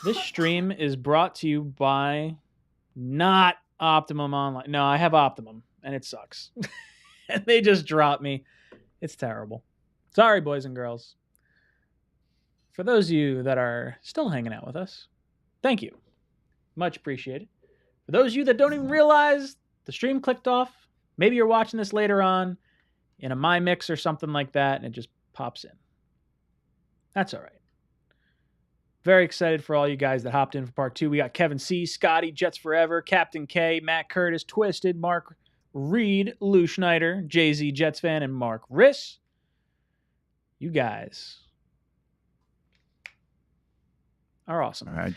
This stream is brought to you by not Optimum Online. No, I have Optimum, and it sucks. And they just dropped me. It's terrible. Sorry, boys and girls. For those of you that are still hanging out with us, thank you. Much appreciated. For those of you that don't even realize the stream clicked off, maybe you're watching this later on in a My Mix or something like that, and it just pops in. That's all right. Very excited for all you guys that hopped in for part 2. We got Kevin C, Scotty, Jets Forever, Captain K, Matt Curtis, Twisted, Mark Reed, Lou Schneider, Jay-Z, Jets fan, and Mark Riss. You guys are awesome. All right,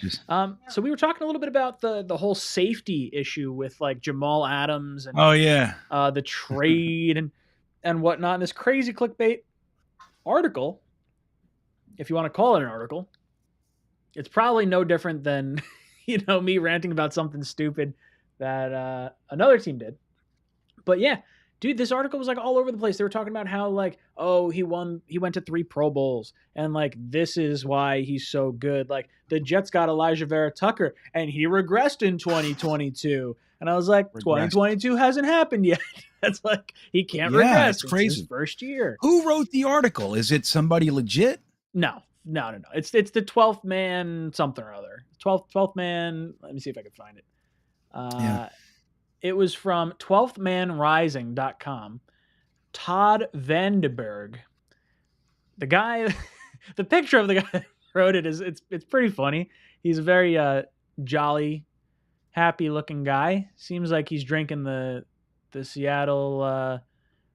so we were talking a little bit about the whole safety issue with like Jamal Adams and the trade and whatnot. And this crazy clickbait article, if you want to call it an article, it's probably no different than, me ranting about something stupid that another team did. But yeah, dude, this article was like all over the place. They were talking about how like, oh, he went to 3 Pro Bowls and like, this is why he's so good. Like the Jets got Elijah Vera Tucker and he regressed in 2022. And I was like, 2022 hasn't happened yet. That's like, he can't regress. It's crazy. His first year. Who wrote the article? Is it somebody legit? No. It's the 12th man something or other. 12th man. Let me see if I can find it. It was from 12thmanrising.com. Todd Vandenberg. The guy, the picture of the guy that wrote it it's pretty funny. He's a very jolly, happy looking guy. Seems like he's drinking the Seattle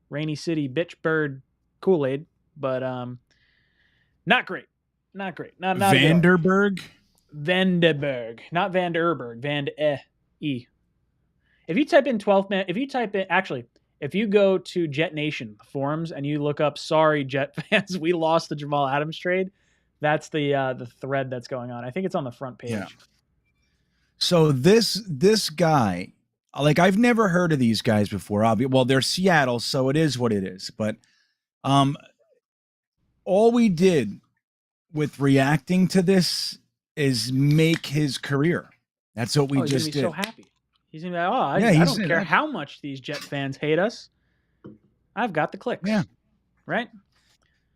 Rainy City Bitch Bird Kool-Aid, but not great. Not Vanderberg? Vandenberg. Not Vanderberg. Van-E. If you type in 12th man, if you go to Jet Nation forums and you look up, sorry, Jet fans, we lost the Jamal Adams trade, that's the thread that's going on. I think it's on the front page. Yeah. So this guy, like I've never heard of these guys before. Well, they're Seattle, so it is what it is. But all we did with reacting to this is make his career. That's what we just did. He's so happy. He's gonna be like, I don't care how much these Jet fans hate us. I've got the clicks. Yeah. Right?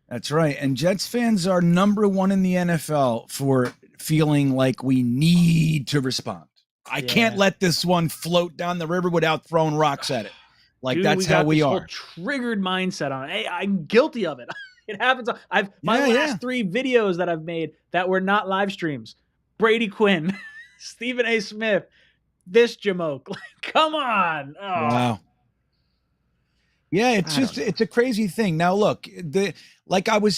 That's right. And Jets fans are number 1 in the NFL for feeling like we need to respond. I can't let this one float down the river without throwing rocks at it. Like, dude, that's how we are. Whole triggered mindset on it. Hey, I'm guilty of it. It happens. My last 3 videos that I've made that were not live streams. Brady Quinn, Stephen A. Smith, this Jamoke. Like, come on. Oh. Wow. Yeah, it's a crazy thing. Now look, this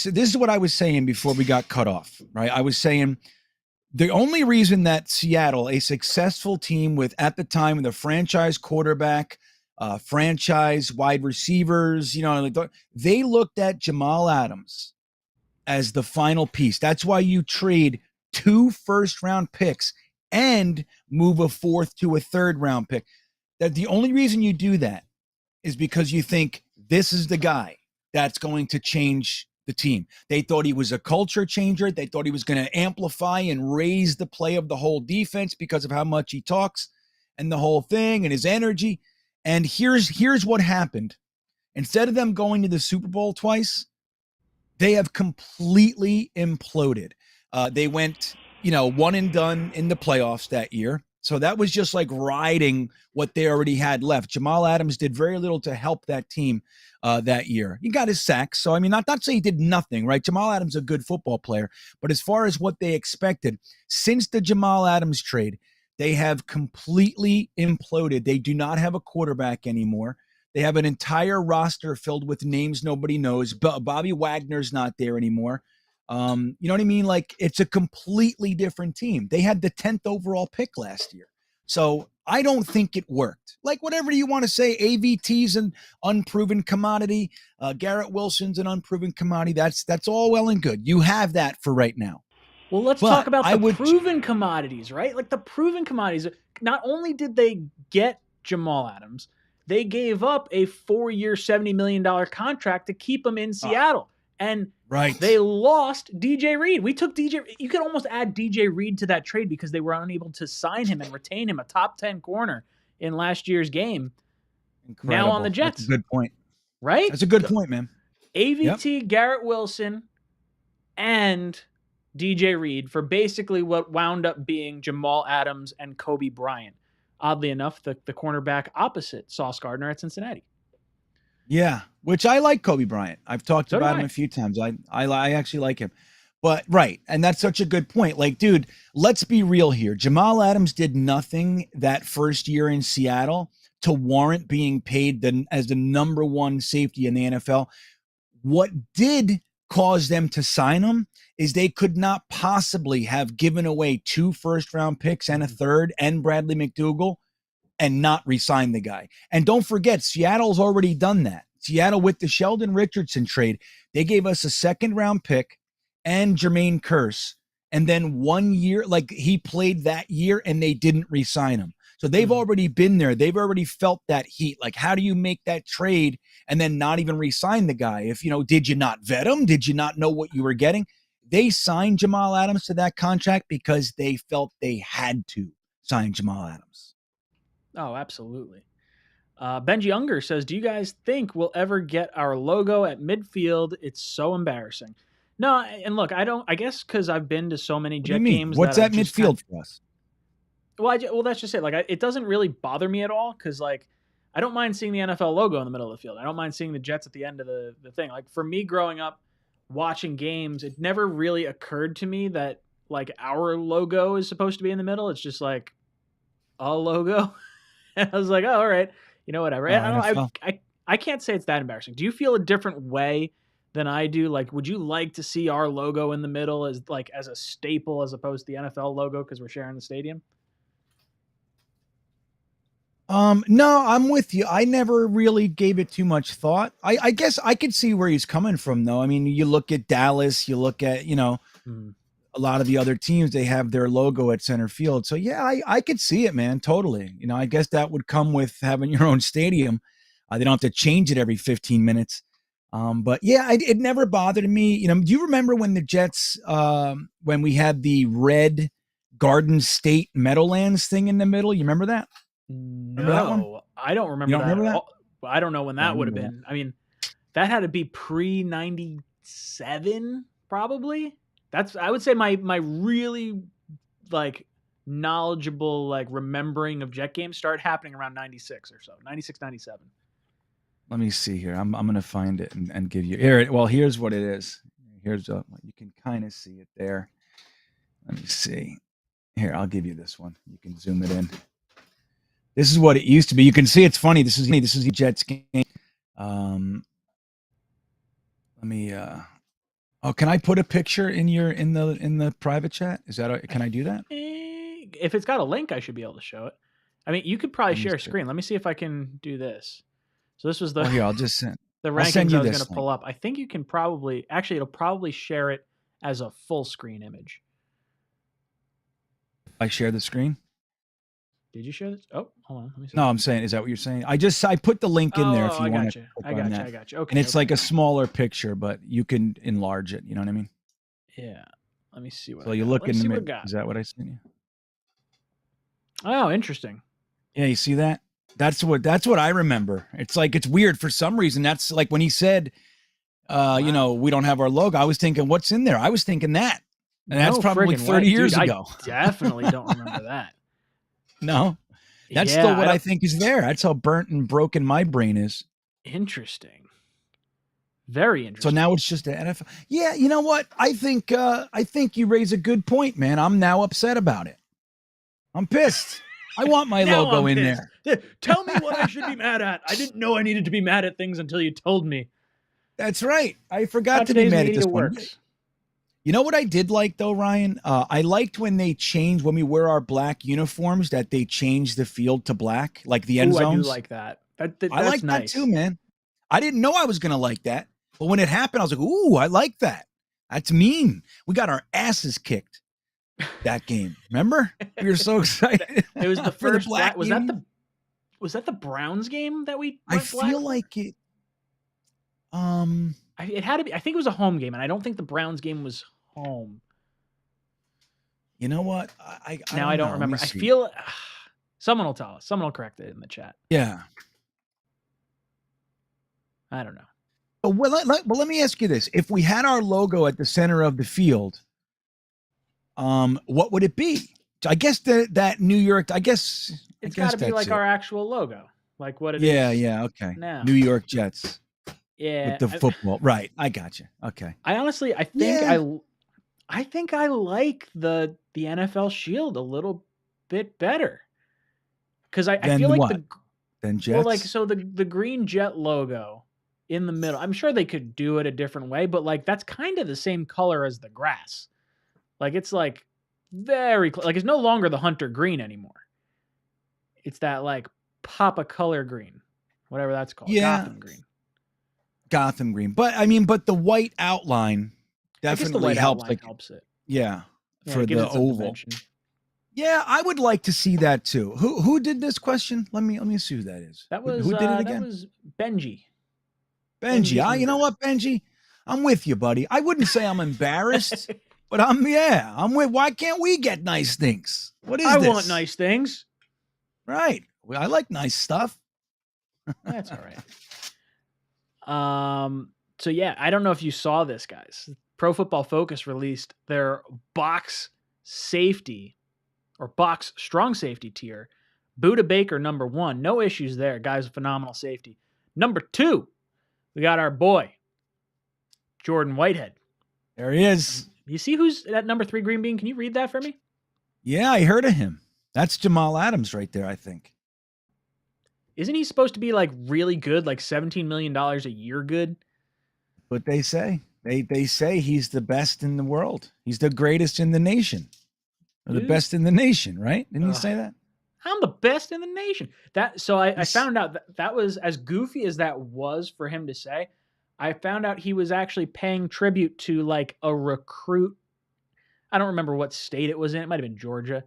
is what I was saying before we got cut off, right? I was saying the only reason that Seattle, a successful team with at the time the franchise quarterback, franchise wide receivers, they looked at Jamal Adams as the final piece. That's why you trade 2 first-round picks and move a 4th to a 3rd round pick. That the only reason you do that is because you think this is the guy that's going to change the team. They thought he was a culture changer. They thought he was going to amplify and raise the play of the whole defense because of how much he talks and the whole thing and his energy. And here's what happened. Instead of them going to the Super Bowl twice, they have completely imploded. They went, one and done in the playoffs that year. So that was just like riding what they already had left. Jamal Adams did very little to help that team that year. He got his sacks. So, I mean, not to say he did nothing, right? Jamal Adams is a good football player. But as far as what they expected, since the Jamal Adams trade, they have completely imploded. They do not have a quarterback anymore. They have an entire roster filled with names nobody knows. Bobby Wagner's not there anymore. You know what I mean? Like, it's a completely different team. They had the 10th overall pick last year. So I don't think it worked. Like, whatever you want to say, AVT's an unproven commodity. Garrett Wilson's an unproven commodity. That's all well and good. You have that for right now. Well, let's talk about the proven commodities, right? Like the proven commodities. Not only did they get Jamal Adams, they gave up a 4-year, $70 million contract to keep him in Seattle. And Right. They lost DJ Reed. We took DJ. You could almost add DJ Reed to that trade because they were unable to sign him and retain him, a top 10 corner in last year's game. Incredible. Now on the Jets. That's a good point. Right? That's a good point, man. AVT, Garrett Wilson, and DJ Reed for basically what wound up being Jamal Adams and Kobe Bryant. Oddly enough, the cornerback opposite Sauce Gardner at Cincinnati. Yeah, which I like Kobe Bryant. I've talked about him a few times. I actually like him. But right, and that's such a good point. Like, dude, let's be real here. Jamal Adams did nothing that first year in Seattle to warrant being paid as the number one safety in the NFL. What did cause them to sign him is they could not possibly have given away 2 first-round picks and a third and Bradley McDougald and not re-sign the guy. And don't forget, Seattle's already done that. Seattle, with the Sheldon Richardson trade, they gave us a second-round pick and Jermaine Kearse, and then 1 year, like he played that year, and they didn't re-sign him. So they've already been there. They've already felt that heat. Like, how do you make that trade and then not even re-sign the guy? If, did you not vet him? Did you not know what you were getting? They signed Jamal Adams to that contract because they felt they had to sign Jamal Adams. Oh, absolutely. Benji Unger says, do you guys think we'll ever get our logo at midfield? It's so embarrassing. No, and look, I guess because I've been to so many Jet games. What's that midfield for us? Well, that's just it. Like, it doesn't really bother me at all because, like, I don't mind seeing the NFL logo in the middle of the field. I don't mind seeing the Jets at the end of the thing. Like, for me growing up watching games, it never really occurred to me that, like, our logo is supposed to be in the middle. It's just, like, a logo. And I was like, oh, all right. Whatever. I can't say it's that embarrassing. Do you feel a different way than I do? Like, would you like to see our logo in the middle as a staple as opposed to the NFL logo because we're sharing the stadium? No, I'm with you. I never really gave it too much thought. I guess I could see where he's coming from, though. I mean, you look at Dallas, you look at, a lot of the other teams, they have their logo at center field. So yeah, I could see it, man. Totally. I guess that would come with having your own stadium. They don't have to change it every 15 minutes. But yeah, it never bothered me. Do you remember when the Jets, when we had the red Garden State Meadowlands thing in the middle? You remember that? No, that one? I don't remember that. Remember that? I don't know when that would have been. I mean, that had to be pre-97, probably. I would say my really knowledgeable remembering of Jet games started happening around 96 or so, 96, 97. Let me see here. I'm going to find it and give you here. Well, here's what it is. Here's you can kind of see it there. Let me see. Here, I'll give you this one. You can zoom it in. This is what it used to be. You can see it's funny. This is the Jets game. Let me can I put a picture in the private chat? Is that can I do that? If it's got a link, I should be able to show it. I mean, you could probably share a screen. Let me see if I can do this. So this was the here, I'll just send the rankings I was going to pull up. I think you can probably it'll probably share it as a full screen image. I share the screen. Did you share this? Oh, hold on. Let me see. No, I'm saying, is that what you're saying? I put the link in there if you want to. I got you. Okay. And it's like a smaller picture, but you can enlarge it. You know what I mean? Yeah. Let me see what. So you look in the middle. Is that what I sent you? Oh, interesting. Yeah, you see that? That's what I remember. It's like, it's weird for some reason. That's like when he said, wow. We don't have our logo. I was thinking, what's in there? I was thinking that. And that's probably 30 years ago. I definitely don't remember that. No, that's still what I think is there. That's how burnt and broken my brain is. Interesting. Very interesting. So now it's just the NFL. Yeah, you know what? I think you raise a good point, man. I'm now upset about it. I'm pissed. I want my logo in there. Tell me what I should be mad at. I didn't know I needed to be mad at things until you told me. That's right. I forgot to be mad at this one. You know what I did like though, Ryan? I liked when they changed, when we wear our black uniforms, that they changed the field to black, like the end zones. I do like that. I like that too, man. I didn't know I was going to like that. But when it happened, I was like, ooh, I like that. That's mean. We got our asses kicked that game. Remember? We were so excited. It was the first black. Was that the Browns game that we I feel like it. It had to be. I think it was a home game, and I don't think the Browns game was home. You know what? I don't remember. I feel someone will tell us. Someone will correct it in the chat. Yeah. I don't know. Well, let me ask you this: if we had our logo at the center of the field, what would it be? I guess that New York. It's got to be like our actual logo, like what it is. Yeah. Okay. Now. New York Jets. Yeah. With the football, right? I got you. Okay. I think I like the NFL shield a little bit better because I feel like Then Jets. Well, like so the green Jet logo in the middle. I'm sure they could do it a different way, but like that's kind of the same color as the grass. Like it's like very like it's no longer the hunter green anymore. It's that like pop a color green, whatever that's called. Yeah. Gotham green. But I mean, but the white outline definitely helps. Helps it. Yeah, for the oval. Yeah, I would like to see that too. Who did this question? Let me see who that is. That was who did it again? That was Benji. Benji. You know what, Benji? I'm with you, buddy. I wouldn't say I'm embarrassed, but I'm with. Why can't we get nice things? What is this? I want nice things. Right. Well, I like nice stuff. That's all right. So yeah, I don't know if you saw this, guys. Pro Football Focus released their box safety or box strong safety tier. Budda Baker, number 1. No issues there. Guy's a phenomenal safety. Number 2, we got our boy, Jordan Whitehead. There he is. You see who's at number 3, Green Bean? Can you read that for me? Yeah, I heard of him. That's Jamal Adams right there, I think. Isn't he supposed to be like really good, like $17 million a year good? But they say. They say he's the best in the world. He's the greatest in the nation. Or the best in the nation, right? Didn't he say that? I'm the best in the nation. I found out that was as goofy as that was for him to say. I found out he was actually paying tribute to like a recruit. I don't remember what state it was in. It might have been Georgia.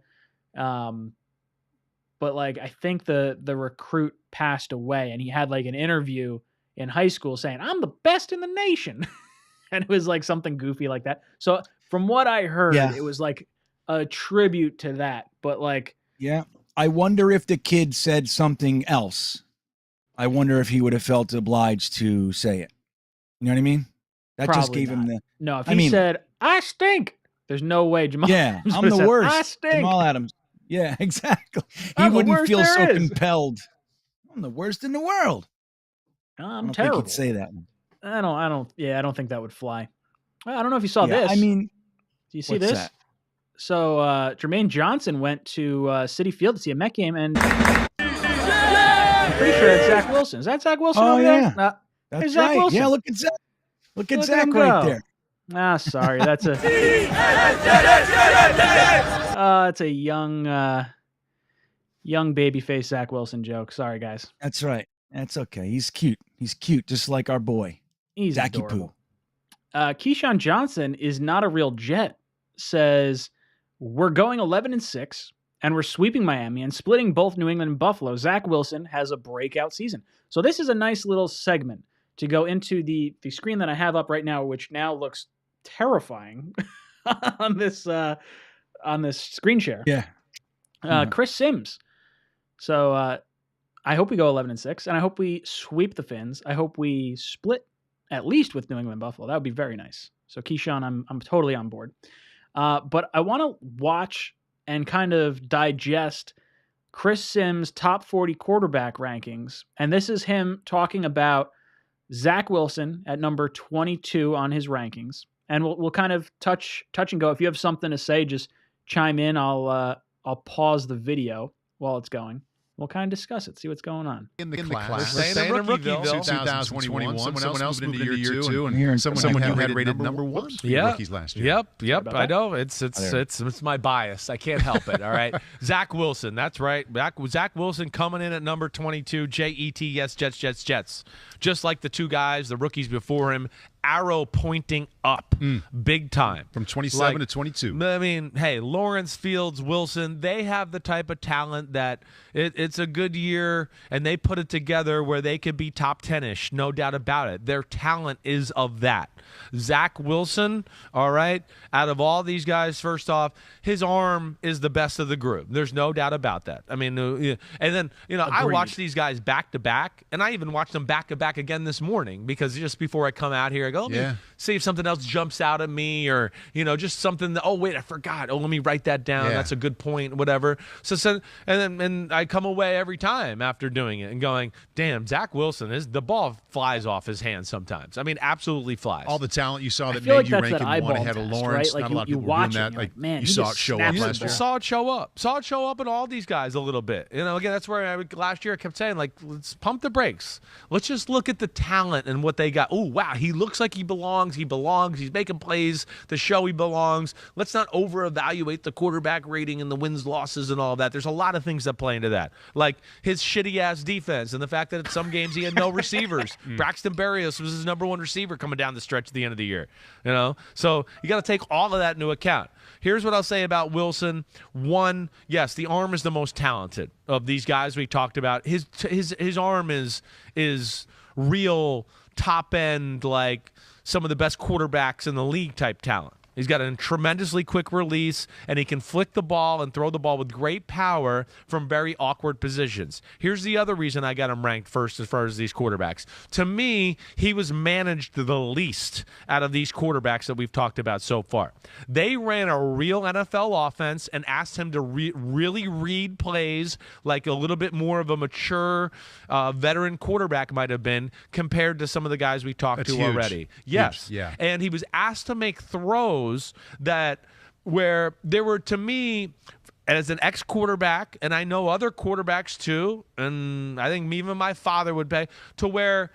But like I think the recruit passed away, and he had like an interview in high school saying, "I'm the best in the nation." And it was like something goofy like that. So from what I heard, it was like a tribute to that. But like, yeah, I wonder if the kid said something else. I wonder if he would have felt obliged to say it. You know what I mean? That just gave him the. No, if he said, "I stink," there's no way Jamal. Yeah, I'm the worst. I stink. Jamal Adams. Yeah, exactly. He wouldn't feel so compelled. I'm the worst in the world. I'm terrible. I don't think he'd say that one. I don't think that would fly. I don't know if you saw this. I mean, do you see this? That? So Jermaine Johnson went to Citi Field to see a Met game, and I'm pretty sure that's Zach Wilson. Is that Zach Wilson over there? That's Zach right. Wilson. Yeah, look at Zach. Look at Zach right there. Sorry, that's a it's a young babyface Zach Wilson joke. Sorry, guys. That's right. That's okay. He's cute. He's cute, just like our boy. He's Zachy Poo. Keyshawn Johnson is not a real Jet. Says we're going 11-6, and we're sweeping Miami and splitting both New England and Buffalo. Zach Wilson has a breakout season. So this is a nice little segment to go into the screen that I have up right now, which now looks terrifying on this screen share. Yeah. Chris Sims. So I hope we go 11-6, and I hope we sweep the Fins. I hope we split at least with New England and Buffalo. That would be very nice. So Keyshawn, I'm totally on board. But I want to watch and kind of digest Chris Sims' top 40 quarterback rankings. And this is him talking about Zach Wilson at number 22 on his rankings. And we'll kind of touch and go. If you have something to say, just chime in. I'll pause the video while it's going. We'll kind of discuss it, see what's going on. In the class. We're staying in Rookieville 2021. Someone else moved into year two, and someone you had rated number 1 for rookies last year. Yep. I know. It's my bias. I can't help it. All right. Zach Wilson. That's right. Zach Wilson coming in at number 22. JETS, Jets. Just like the two guys, the rookies before him. arrow pointing up big time. From 27 to 22. I mean, hey, Lawrence, Fields, Wilson, they have the type of talent that it's a good year, and they put it together where they could be top 10-ish, no doubt about it. Their talent is of that. Zach Wilson, all right, out of all these guys, first off, his arm is the best of the group. There's no doubt about that. I mean, and then, I watched these guys back-to-back, and I even watched them back-to-back again this morning because just before I come out here, I go, let me see if something else jumps out at me or, just something that, oh, wait, I forgot. Oh, let me write that down. That's a good point, whatever. And I come away every time after doing it and going, damn, Zach Wilson, the ball flies off his hands sometimes. I mean, absolutely flies. All the talent you saw that made you rank him one ahead of Lawrence. Right? Not a lot of people were doing that. Like, man, you saw it show up last year. Saw it show up. Saw it show up in all these guys a little bit. Again, that's where last year I kept saying, like, let's pump the brakes. Let's just look at the talent and what they got. Oh, wow, he looks like he belongs. He belongs. He's making plays to show he belongs. Let's not over-evaluate the quarterback rating and the wins, losses, and all of that. There's a lot of things that play into that, like his shitty-ass defense and the fact that in some games he had no receivers. Braxton Berrios was his number one receiver coming down the stretch at the end of the year. So you got to take all of that into account. Here's what I'll say about Wilson. One, yes, the arm is the most talented of these guys we talked about. His arm is real top end, like some of the best quarterbacks in the league type talent. He's got a tremendously quick release, and he can flick the ball and throw the ball with great power from very awkward positions. Here's the other reason I got him ranked first as far as these quarterbacks. To me, he was managed the least out of these quarterbacks that we've talked about so far. They ran a real NFL offense and asked him to really read plays like a little bit more of a mature veteran quarterback might have been compared to some of the guys we talked to already. Yes. Huge. Yeah. And he was asked to make throws that where there were, to me, as an ex-quarterback, and I know other quarterbacks too, and I think even my father would pay, to where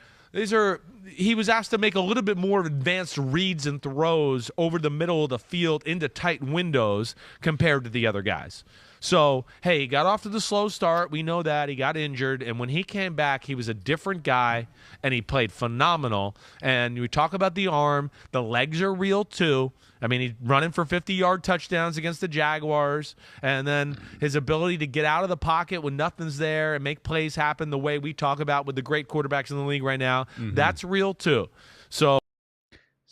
he was asked to make a little bit more advanced reads and throws over the middle of the field into tight windows compared to the other guys. So, hey, he got off to the slow start. We know that. He got injured. And when he came back, he was a different guy, and he played phenomenal. And we talk about the arm. The legs are real, too. I mean, he's running for 50-yard touchdowns against the Jaguars. And then his ability to get out of the pocket when nothing's there and make plays happen the way we talk about with the great quarterbacks in the league right now, that's real, too. So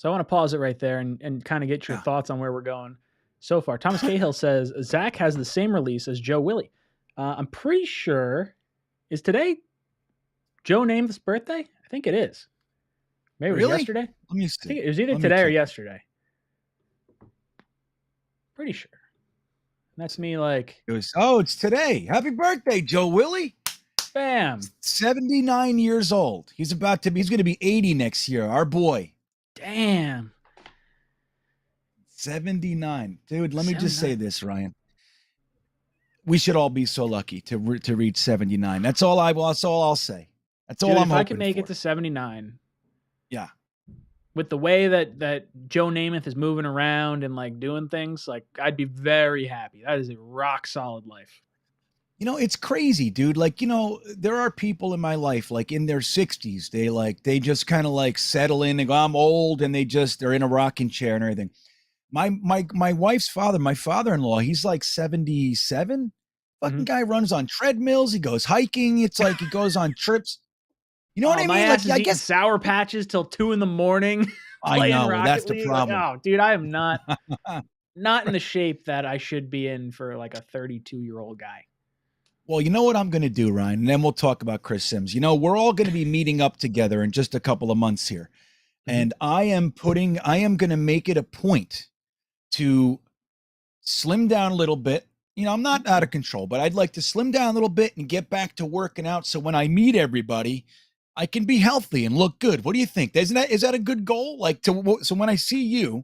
I want to pause it right there and kind of get your thoughts on where we're going so far. Thomas Cahill says, Zach has the same release as Joe Willie. I'm pretty sure, is today Joe Namath's birthday? I think it is. Maybe it was yesterday? Let me see. I think it was either today or yesterday. Pretty sure. And that's me like... it's today. Happy birthday, Joe Willie. Bam. 79 years old. He's going to be 80 next year. Our boy. Damn. 79. Dude, let me just say this, Ryan. We should all be so lucky to reach 79. That's all I'll say. That's all I'm hoping for. If I can make it to 79. Yeah. With the way that Joe Namath is moving around and like doing things, like I'd be very happy. That is a rock solid life. It's crazy, dude. Like, there are people in my life, like in their 60s, they just kind of like settle in and go, I'm old, and they're in a rocking chair and everything. My wife's father, my father-in-law, he's like 77. Fucking guy runs on treadmills. He goes hiking. It's like he goes on trips. You know what I mean? My ass is eating Sour Patches till 2 a.m. I know. That's the problem. Like, oh, dude, I am not in the shape that I should be in for like a 32-year-old guy. Well, you know what I'm going to do, Ryan, and then we'll talk about Chris Sims. We're all going to be meeting up together in just a couple of months here. And I am going to make it a point to slim down a little bit. I'm not out of control, but I'd like to slim down a little bit and get back to working out. So when I meet everybody, I can be healthy and look good. What do you think? Is that a good goal? So when I see you,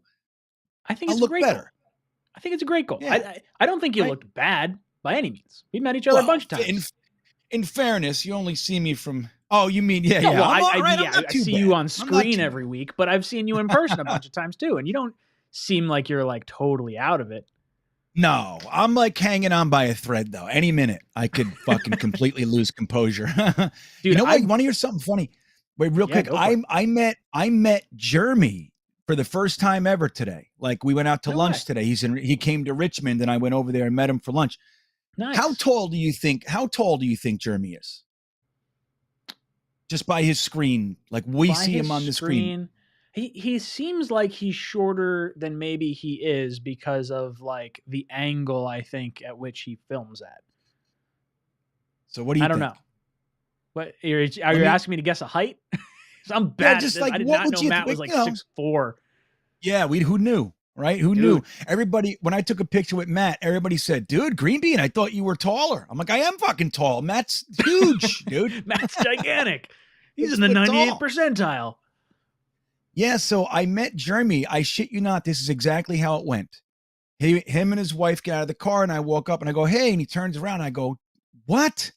I think it's I'll look better. Goal. I think it's a great goal. Yeah. I don't think you looked bad by any means. We met each other a bunch of times. In fairness, you only see me from. Oh, you mean yeah? No, yeah. Well, I see you on screen every week, but I've seen you in person a bunch of times too, and you don't seem like you're like totally out of it. No, I'm like hanging on by a thread though. Any minute I could fucking completely lose composure. Dude, you know what? You want to hear something funny? Wait, real quick. I met Jeremy for the first time ever today. Like we went out to lunch today. He came to Richmond and I went over there and met him for lunch. Nice. How tall do you think Jeremy is? Just by his screen. Like we see him on the screen. He seems like he's shorter than maybe he is because of like the angle, I think, at which he films at. So what do you think? I don't know. What are you asking me to guess a height? I'm bad. Just at like, I did what not would know you Matt was like 6'4". Yeah, who knew, right? Who knew? Everybody, when I took a picture with Matt, everybody said, dude, Green Bean, I thought you were taller. I'm like, I am fucking tall. Matt's huge, dude. Matt's gigantic. He's in the 98th percentile. Yeah, so I met Jeremy. I shit you not, this is exactly how it went. Him and his wife get out of the car, and I walk up, and I go, hey, and he turns around, and I go, what?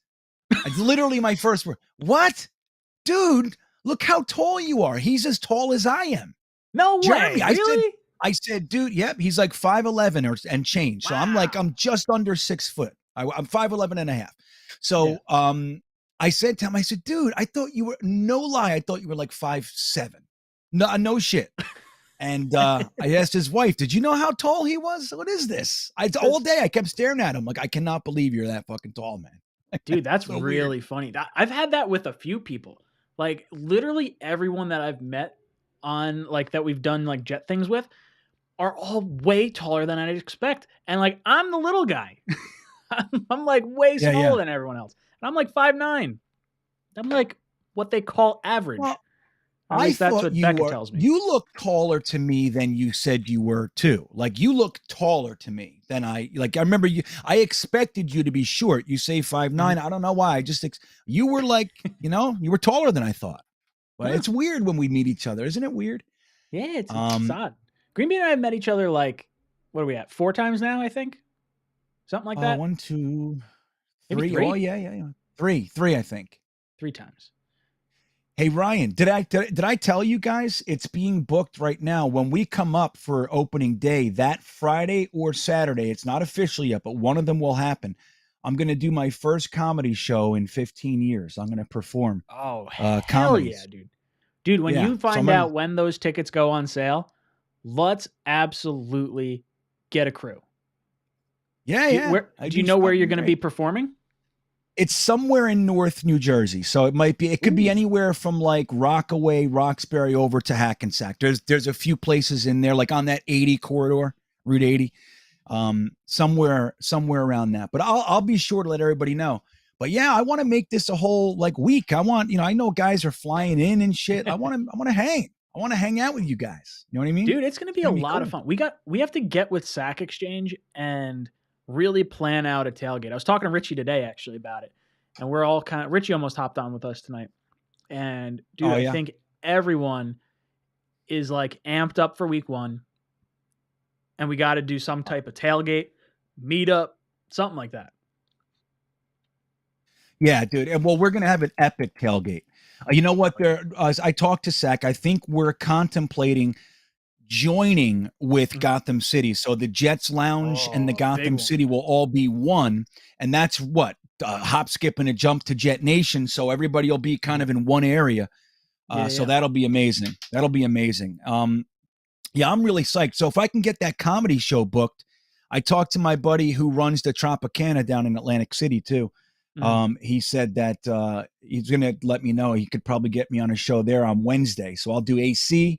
It's literally my first word. What? Dude, look how tall you are. He's as tall as I am. No way. Jeremy, really? I said, dude, yep. He's like 5'11" and change. So I'm just under 6 foot. I'm 5'11" and a half. So I said to him, I said, dude, I thought you were, no lie, I thought you were like 5'7". No shit. And I asked his wife, did you know how tall he was? What is this? All day I kept staring at him like, I cannot believe you're that fucking tall, man. Dude, that's so really weird. funny. I've had that with a few people. Like literally everyone that I've met on like that we've done like jet things with are all way taller than I'd expect. And like I'm the little guy. I'm like way smaller than everyone else. And I'm like 5'9". I'm like what they call average. Well, at least that's what Becca tells me. You look taller to me than you said you were too. Like you look taller to me than I remember you. I expected you to be short. You say 5'9". I don't know why. You were like, you were taller than I thought. But it's weird when we meet each other. Isn't it weird? Yeah, it's odd. Green Bean and I have met each other like, what are we at? 4 times now, I think. Something like that. 1, 2, 3. Maybe 3. Oh yeah. 3, I think. 3 times. Hey Ryan, did I tell you guys it's being booked right now? When we come up for opening day, that Friday or Saturday, it's not official yet, but one of them will happen. I'm going to do my first comedy show in 15 years. I'm going to perform. Oh, hell yeah, dude. Dude, when you find out when those tickets go on sale, let's absolutely get a crew. Yeah. Do you know where you're going to be performing? It's somewhere in North New Jersey. So it could be anywhere from like Rockaway, Roxbury over to Hackensack. There's a few places in there, like on that 80 corridor, Route 80. Somewhere around that. But I'll be sure to let everybody know. But yeah, I want to make this a whole like week. I want, I know guys are flying in and shit. I want to hang. I want to hang out with you guys. You know what I mean? Dude, it's going to be a lot of fun. We have to get with 𝐒𝐿𝐼𝐶 and really plan out a tailgate. I was talking to Richie today actually about it. And we're all Richie almost hopped on with us tonight. And dude, I think everyone is like amped up for week 1. And we got to do some type of tailgate, meetup, something like that. Yeah, dude. And well, we're going to have an epic tailgate. You know what? I talked to 𝐒𝐿𝐼𝐶. I think we're contemplating joining with Gotham City. So the Jets Lounge and the Gotham City will all be one. And that's what? Hop, skip, and a jump to Jet Nation. So everybody will be kind of in one area. So that'll be amazing. That'll be amazing. Yeah, I'm really psyched. So if I can get that comedy show booked, I talked to my buddy who runs the Tropicana down in Atlantic City too. He said that he's going to let me know he could probably get me on a show there on Wednesday. So I'll do AC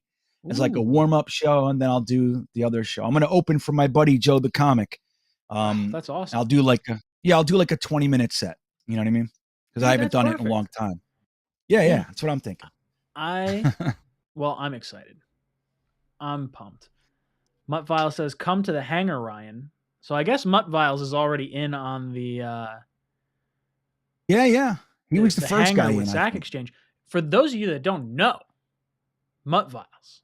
as like a warm-up show, and then I'll do the other show. I'm going to open for my buddy Joe the Comic. That's awesome. I'll do like a 20-minute set. You know what I mean? Because I haven't done it in a long time. Yeah. That's what I'm thinking. I'm excited. I'm pumped. Mutt Viles says, come to the hangar, Ryan. So I guess Mutt Viles is already in on the Yeah. He was the first guy with 𝐒𝐿𝐼𝐶. For those of you that don't know, Mutt Viles,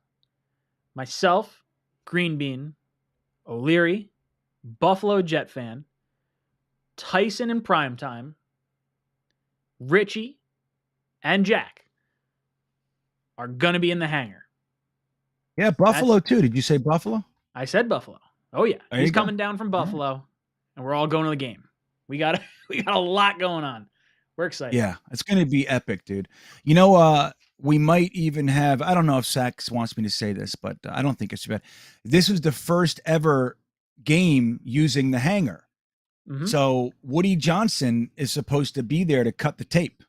myself, Green Bean, O'Leary, Buffalo Jet fan, Tyson in primetime, Richie, and Jack are going to be in the hangar. Yeah, Buffalo too. Did you say Buffalo? I said Buffalo. Oh yeah. He's coming down from Buffalo, and we're all going to the game. We got a lot going on. We're excited. Yeah, it's going to be epic, dude. You know, we might even have, I don't know if Sax wants me to say this, but I don't think it's too bad. This was the first ever game using the hangar. So Woody Johnson is supposed to be there to cut the tape.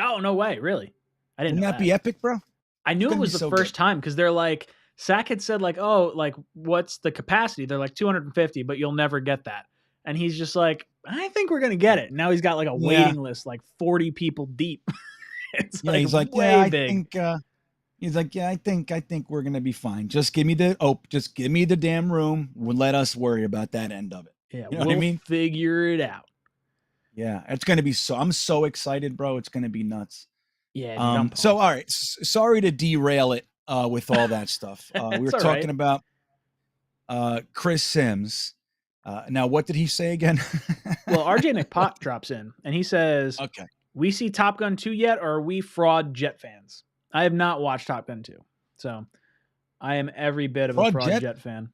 Oh, no way. Really? I didn't know Wouldn't that be epic, bro? I knew it was the first time because they're like, Sack had said like, oh, like what's the capacity? They're like 250, but you'll never get that. And he's just like, I think we're going to get it. And now he's got like a waiting list, like 40 people deep. It's like he's like, way big. He's like, I think we're going to be fine. Just give me the damn room. We'll let us worry about that end of it. Yeah, you know what I mean? Figure it out. Yeah, it's going to be I'm so excited, bro. It's going to be nuts. Yeah. So, all right. Sorry to derail it with all that stuff. We were talking about Chris Sims. Now, what did he say again? Well, RJ McPot drops in and he says, okay, we see Top Gun 2 yet, or are we fraud Jet fans? I have not watched Top Gun 2. So I am every bit of a fraud Jet fan.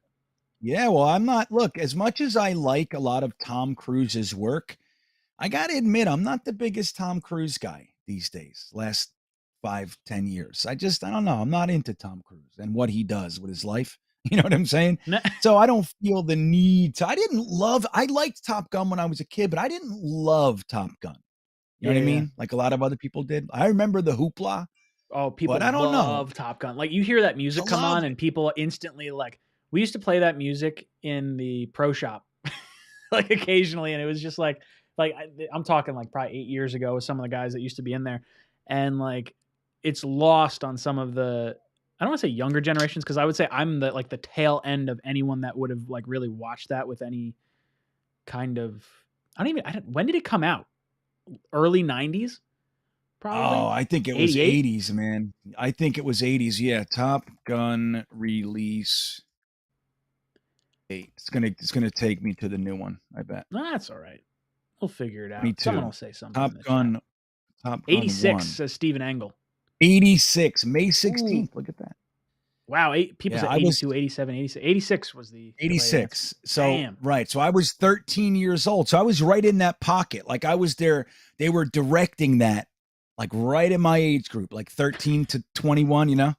Yeah, well, I'm not. Look, as much as I like a lot of Tom Cruise's work, I got to admit, I'm not the biggest Tom Cruise guy these days, last 5-10 years. I don't know. I'm not into Tom Cruise and what he does with his life. You know what I'm saying? So I don't feel the need to. I liked Top Gun when I was a kid, but I didn't love Top Gun. You know what I mean? Like a lot of other people did. I remember the hoopla. Oh, people love Top Gun. Like you hear that music come on and people instantly like, we used to play that music in the pro shop like occasionally. And it was just like I'm talking like probably 8 years ago with some of the guys that used to be in there. And like, it's lost on some of the, I don't want to say younger generations, because I would say I'm the tail end of anyone that would have like really watched that with any kind of, when did it come out? Early 90s? Probably. Oh, I think it was 80s, man. I think it was 80s. Yeah, Top Gun release date. It's gonna take me to the new one, I bet. No, that's all right. We'll figure it out. Me too. Someone will say something. Top Gun 86 says Stephen Angle. 86, May 16th. Ooh. Look at that. Wow, people said 82, 87, 86. 86 was the 86. So damn. Right. So I was 13 years old. So I was right in that pocket. Like I was there. They were directing that like right in my age group, like 13 to 21, you know?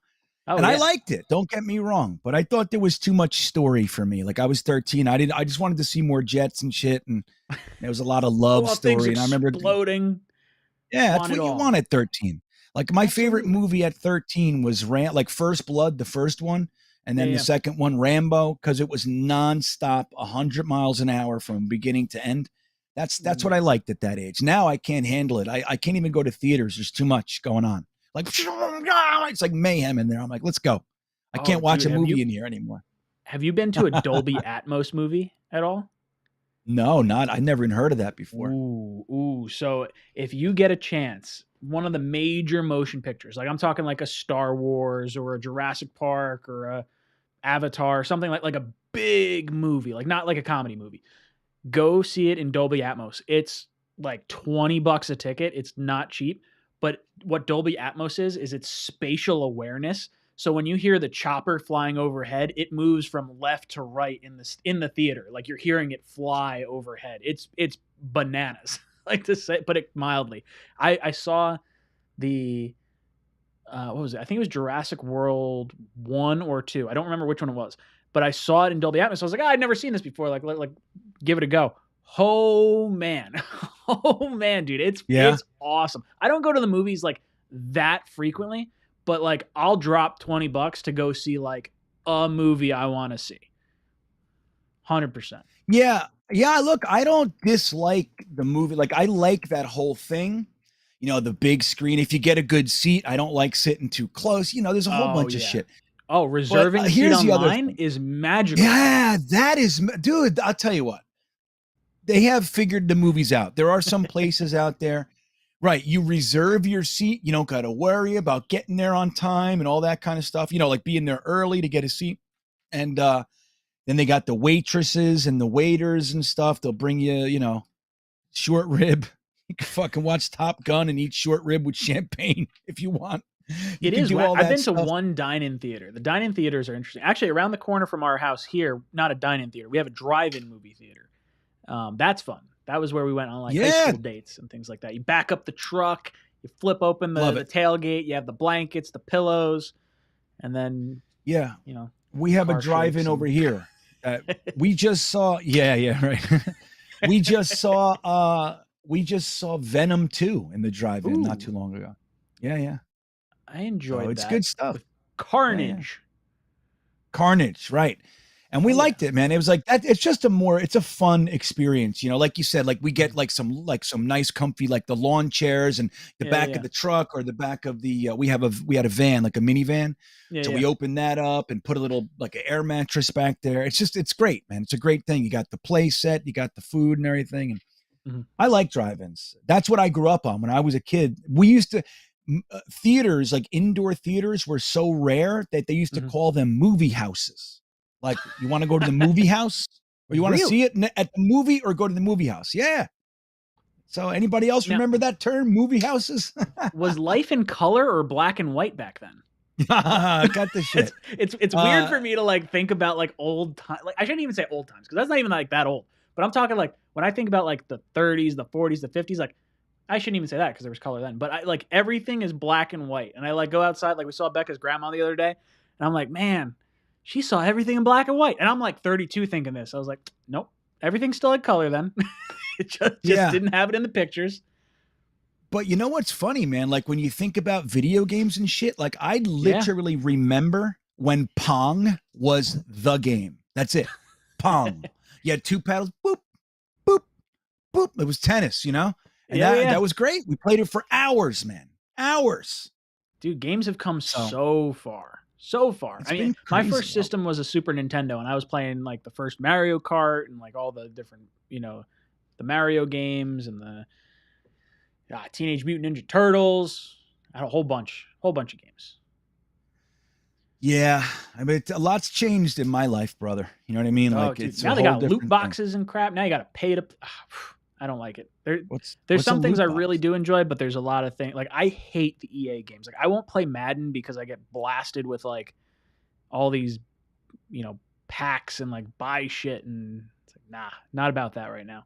Oh, and I liked it. Don't get me wrong, but I thought there was too much story for me. Like I was 13. I just wanted to see more jets and shit. And there was a lot of love story. And I remember exploding. Yeah, that's what you want at 13. Like my favorite movie at 13 was First Blood, the first one. And then the second one, Rambo, because it was nonstop, 100 miles an hour from beginning to end. That's what I liked at that age. Now I can't handle it. I can't even go to theaters. There's too much going on. Like it's like mayhem in there. I'm like, let's go. I can't watch a movie in here anymore. Have you been to a Dolby Atmos movie at all? No, not. I never even heard of that before. Ooh. So if you get a chance, one of the major motion pictures, like I'm talking like a Star Wars or a Jurassic Park or a Avatar, something like a big movie, like not like a comedy movie. Go see it in Dolby Atmos. It's like $20 a ticket. It's not cheap. But what Dolby Atmos is it's spatial awareness. So when you hear the chopper flying overhead, it moves from left to right in the theater. Like you're hearing it fly overhead. It's bananas. Like to say, put it mildly. I saw the what was it? I think it was Jurassic World 1 or 2. I don't remember which one it was. But I saw it in Dolby Atmos. I was like, I'd never seen this before. Like give it a go. Oh man, dude, it's awesome. I don't go to the movies like that frequently, but like I'll drop $20 to go see like a movie I want to see. 100%. Yeah. Look, I don't dislike the movie. Like I like that whole thing. You know, the big screen. If you get a good seat, I don't like sitting too close. You know, there's a whole bunch of shit. Oh, reserving a seat online is magical. Yeah, that is, dude. I'll tell you what. They have figured the movies out. There are some places out there, right? You reserve your seat. You don't got to worry about getting there on time and all that kind of stuff. You know, like being there early to get a seat. And then they got the waitresses and the waiters and stuff. They'll bring you, you know, short rib. You can fucking watch Top Gun and eat short rib with champagne if you want. It is. I've been to one dine-in theater. The dine-in theaters are interesting. Actually, around the corner from our house here, not a dine-in theater. We have a drive-in movie theater. That's fun. That was where we went on like high school dates and things like that. You back up the truck, You flip open the tailgate. You have the blankets, the pillows, and then we have a drive-in over here. We just saw. Yeah, right. we just saw Venom 2 in the drive-in not too long ago. Yeah. I enjoyed it's that. Good stuff. With Carnage. Carnage, right. And we liked it, man. It was like that. It's just it's a fun experience, like you said, like we get like some nice comfy, like the lawn chairs and the back of the truck or the back of the, we had a van, like a minivan. So we opened that up and put a little, like an air mattress back there. It's great, man. It's a great thing. You got the play set, you got the food and everything. And I like drive-ins. That's what I grew up on when I was a kid. We used to, theaters, like indoor theaters were so rare that they used to call them movie houses. Like, you want to go to the movie house, or you want to see it at the movie, or go to the movie house? Yeah. So anybody else remember that term, movie houses? Was life in color or black and white back then? Got the shit. It's weird for me to like think about like old time. Like, I shouldn't even say old times, because that's not even like that old. But I'm talking like when I think about like the 30s, the 40s, the 50s. Like, I shouldn't even say that because there was color then. But like everything is black and white. And I like go outside, like we saw Becca's grandma the other day, and I'm like, man, she saw everything in black and white. And I'm like 32 thinking this. I was like, nope, everything still had color then. It just didn't have it in the pictures. But you know what's funny, man? Like when you think about video games and shit, like I literally remember when Pong was the game. That's it. Pong. You had two paddles. Boop, boop, boop. It was tennis, And that was great. We played it for hours, man. Hours. Dude, games have come so far. So far. I mean, my first system was a Super Nintendo, and I was playing like the first Mario Kart and like all the different, the Mario games and the Teenage Mutant Ninja Turtles. I had a whole bunch of games. Yeah. I mean, a lot's changed in my life, brother. You know what I mean? Like, dude, now they got loot boxes and crap. Now you got to pay to. I don't like it. There's some things I really do enjoy, but there's a lot of things. Like, I hate the EA games. Like, I won't play Madden because I get blasted with like all these, packs and like buy shit, and it's like, nah, not about that right now.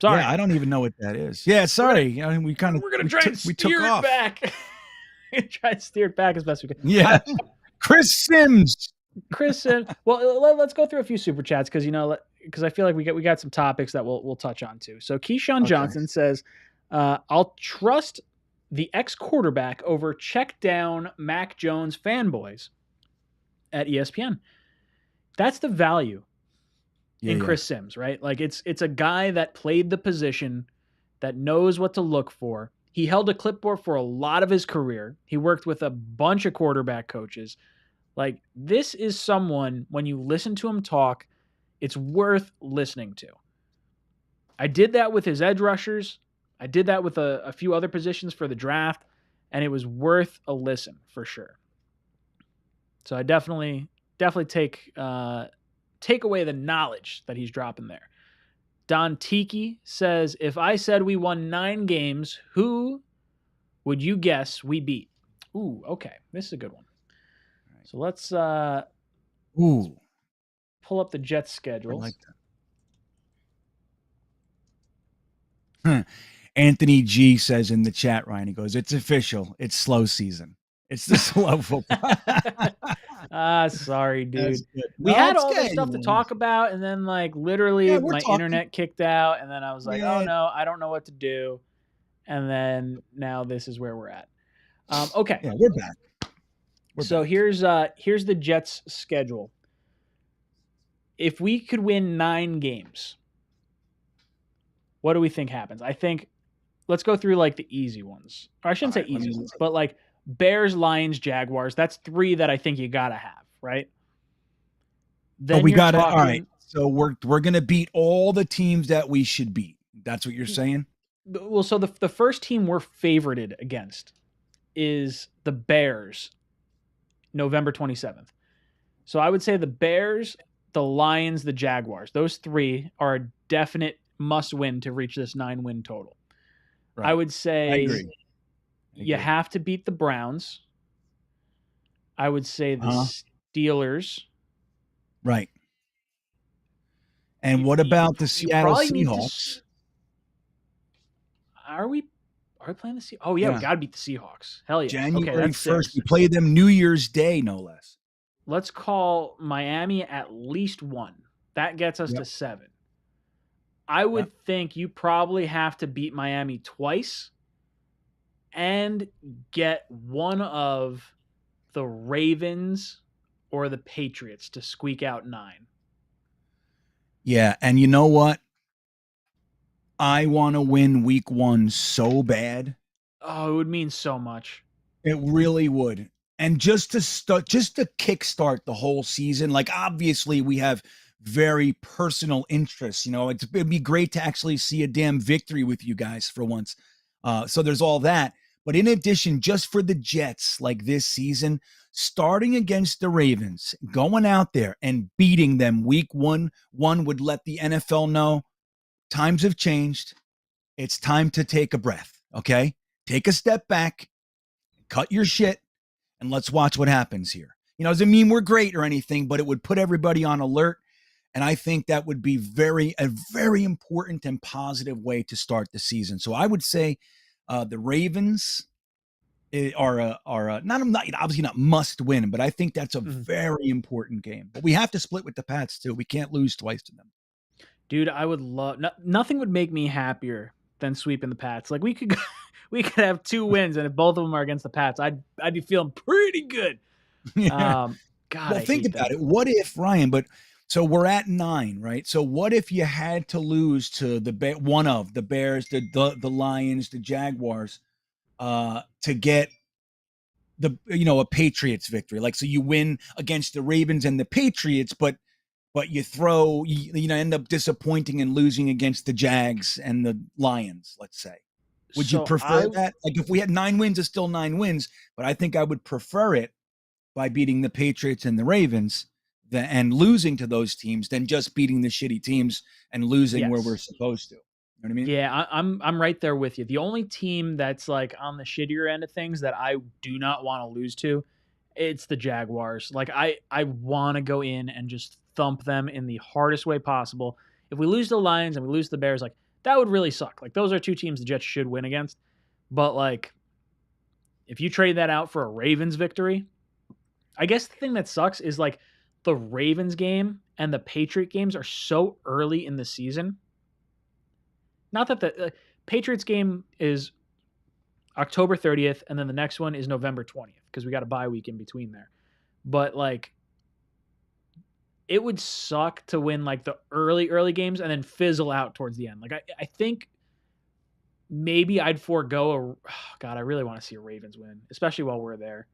Sorry, I don't even know what that is. Yeah, sorry. We're gonna try and steer it back. Try and steer it back as best we can. Yeah, Chris Sims. Well, let's go through a few super chats because I feel like we got some topics that we'll touch on too. So Keyshawn Johnson says, "I'll trust the ex-quarterback over check down Mac Jones fanboys at ESPN." That's the value in Chris Sims, right? Like it's a guy that played the position, that knows what to look for. He held a clipboard for a lot of his career. He worked with a bunch of quarterback coaches. Like, this is someone, when you listen to him talk, it's worth listening to. I did that with his edge rushers. I did that with a few other positions for the draft, and it was worth a listen for sure. So I definitely take away the knowledge that he's dropping there. Don Tiki says, if I said we won 9 games, who would you guess we beat? Ooh, okay. This is a good one. So let's pull up the Jets schedule. I like that. Anthony G says in the chat, Ryan, he goes, it's official. It's slow season. It's the slow football. Sorry, dude. We had all this stuff to talk about, and then like literally my internet kicked out, and then I was like, oh no, I don't know what to do. And then now this is where we're at. Okay. Yeah, we're back. Here's the Jets schedule. If we could win 9 games, what do we think happens? I think let's go through like the easy ones. Or I shouldn't say easy ones, but like Bears, Lions, Jaguars. That's 3 that I think you gotta have, right? Then we got it. All right. So we're gonna beat all the teams that we should beat. That's what you're saying? Well, so the first team we're favorited against is the Bears, November 27th. So I would say the Bears, the Lions, the Jaguars. Those 3 are a definite must-win to reach this 9-win total. Right. I would say I agree. You have to beat the Browns. I would say the Steelers. Right. And what about the Seattle Seahawks? Are we Are we playing the Seahawks? Oh, yeah, we got to beat the Seahawks. Hell yeah. January 1st. We play them New Year's Day, no less. Let's call Miami at least 1. That gets us to 7. I would think you probably have to beat Miami twice and get one of the Ravens or the Patriots to squeak out 9. Yeah, and you know what? I want to win week 1 so bad. Oh, it would mean so much. It really would. And just to kickstart the whole season, like obviously we have very personal interests. You know, it'd be great to actually see a damn victory with you guys for once. So there's all that. But in addition, just for the Jets, like this season, starting against the Ravens, going out there and beating them week 1 would let the NFL know times have changed. It's time to take a breath. Okay. Take a step back, cut your shit, and let's watch what happens here. You know, doesn't mean we're great or anything, but it would put everybody on alert. And I think that would be a very important and positive way to start the season. So I would say the Ravens are not obviously not must win, but I think that's a very important game. But we have to split with the Pats too. We can't lose twice to them. Dude, I would love nothing would make me happier than sweeping the Pats. Like we could have 2 wins, and if both of them are against the Pats, I'd be feeling pretty good. Yeah. God, well, think about it. What if, Ryan? But so we're at 9, right? So what if you had to lose to one of the Bears, the Lions, the Jaguars, to get a Patriots victory? Like, so you win against the Ravens and the Patriots, but you end up disappointing and losing against the Jags and the Lions, let's say. Would you prefer that? Like, if we had 9 wins, it's still 9 wins, but I think I would prefer it by beating the Patriots and the Ravens and losing to those teams than just beating the shitty teams and losing where we're supposed to. You know what I mean? Yeah, I'm right there with you. The only team that's like on the shittier end of things that I do not want to lose to, it's the Jaguars. Like I want to go in and just thump them in the hardest way possible. If we lose to the Lions and we lose to the Bears, like that would really suck. Like those are 2 teams the Jets should win against. But like if you trade that out for a Ravens victory, I guess the thing that sucks is like the Ravens game and the Patriot games are so early in the season. Not that the Patriots game is October 30th, and then the next one is November 20th because we got a bye week in between there. But like, it would suck to win like the early games and then fizzle out towards the end. Like I think maybe I'd forego God, I really want to see a Ravens win, especially while we're there.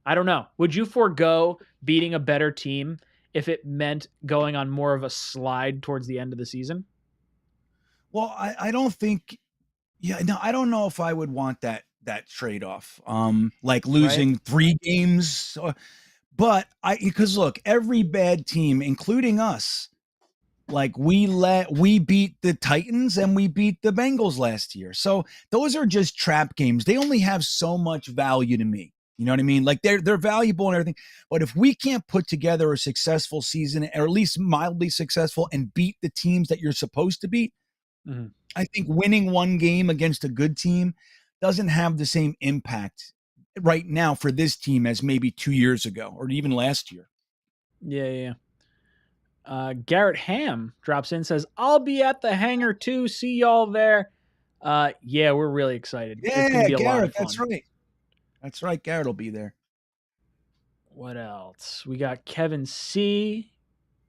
I don't know. Would you forego beating a better team if it meant going on more of a slide towards the end of the season? Well, I don't think. Yeah, no, I don't know if I would want that trade-off. Like losing 3 games, but because look, every bad team, including us, like we beat the Titans and we beat the Bengals last year. So those are just trap games. They only have so much value to me. You know what I mean? Like they're valuable and everything. But if we can't put together a successful season, or at least mildly successful, and beat the teams that you're supposed to beat, I think winning 1 game against a good team doesn't have the same impact right now for this team as maybe 2 years ago or even last year. Yeah. Garrett Ham drops in, says, I'll be at the hangar too. See y'all there. Yeah, we're really excited. Yeah, it's gonna be a Garrett, lot of fun. that's right. That's right. Garrett will be there. What else? We got Kevin C.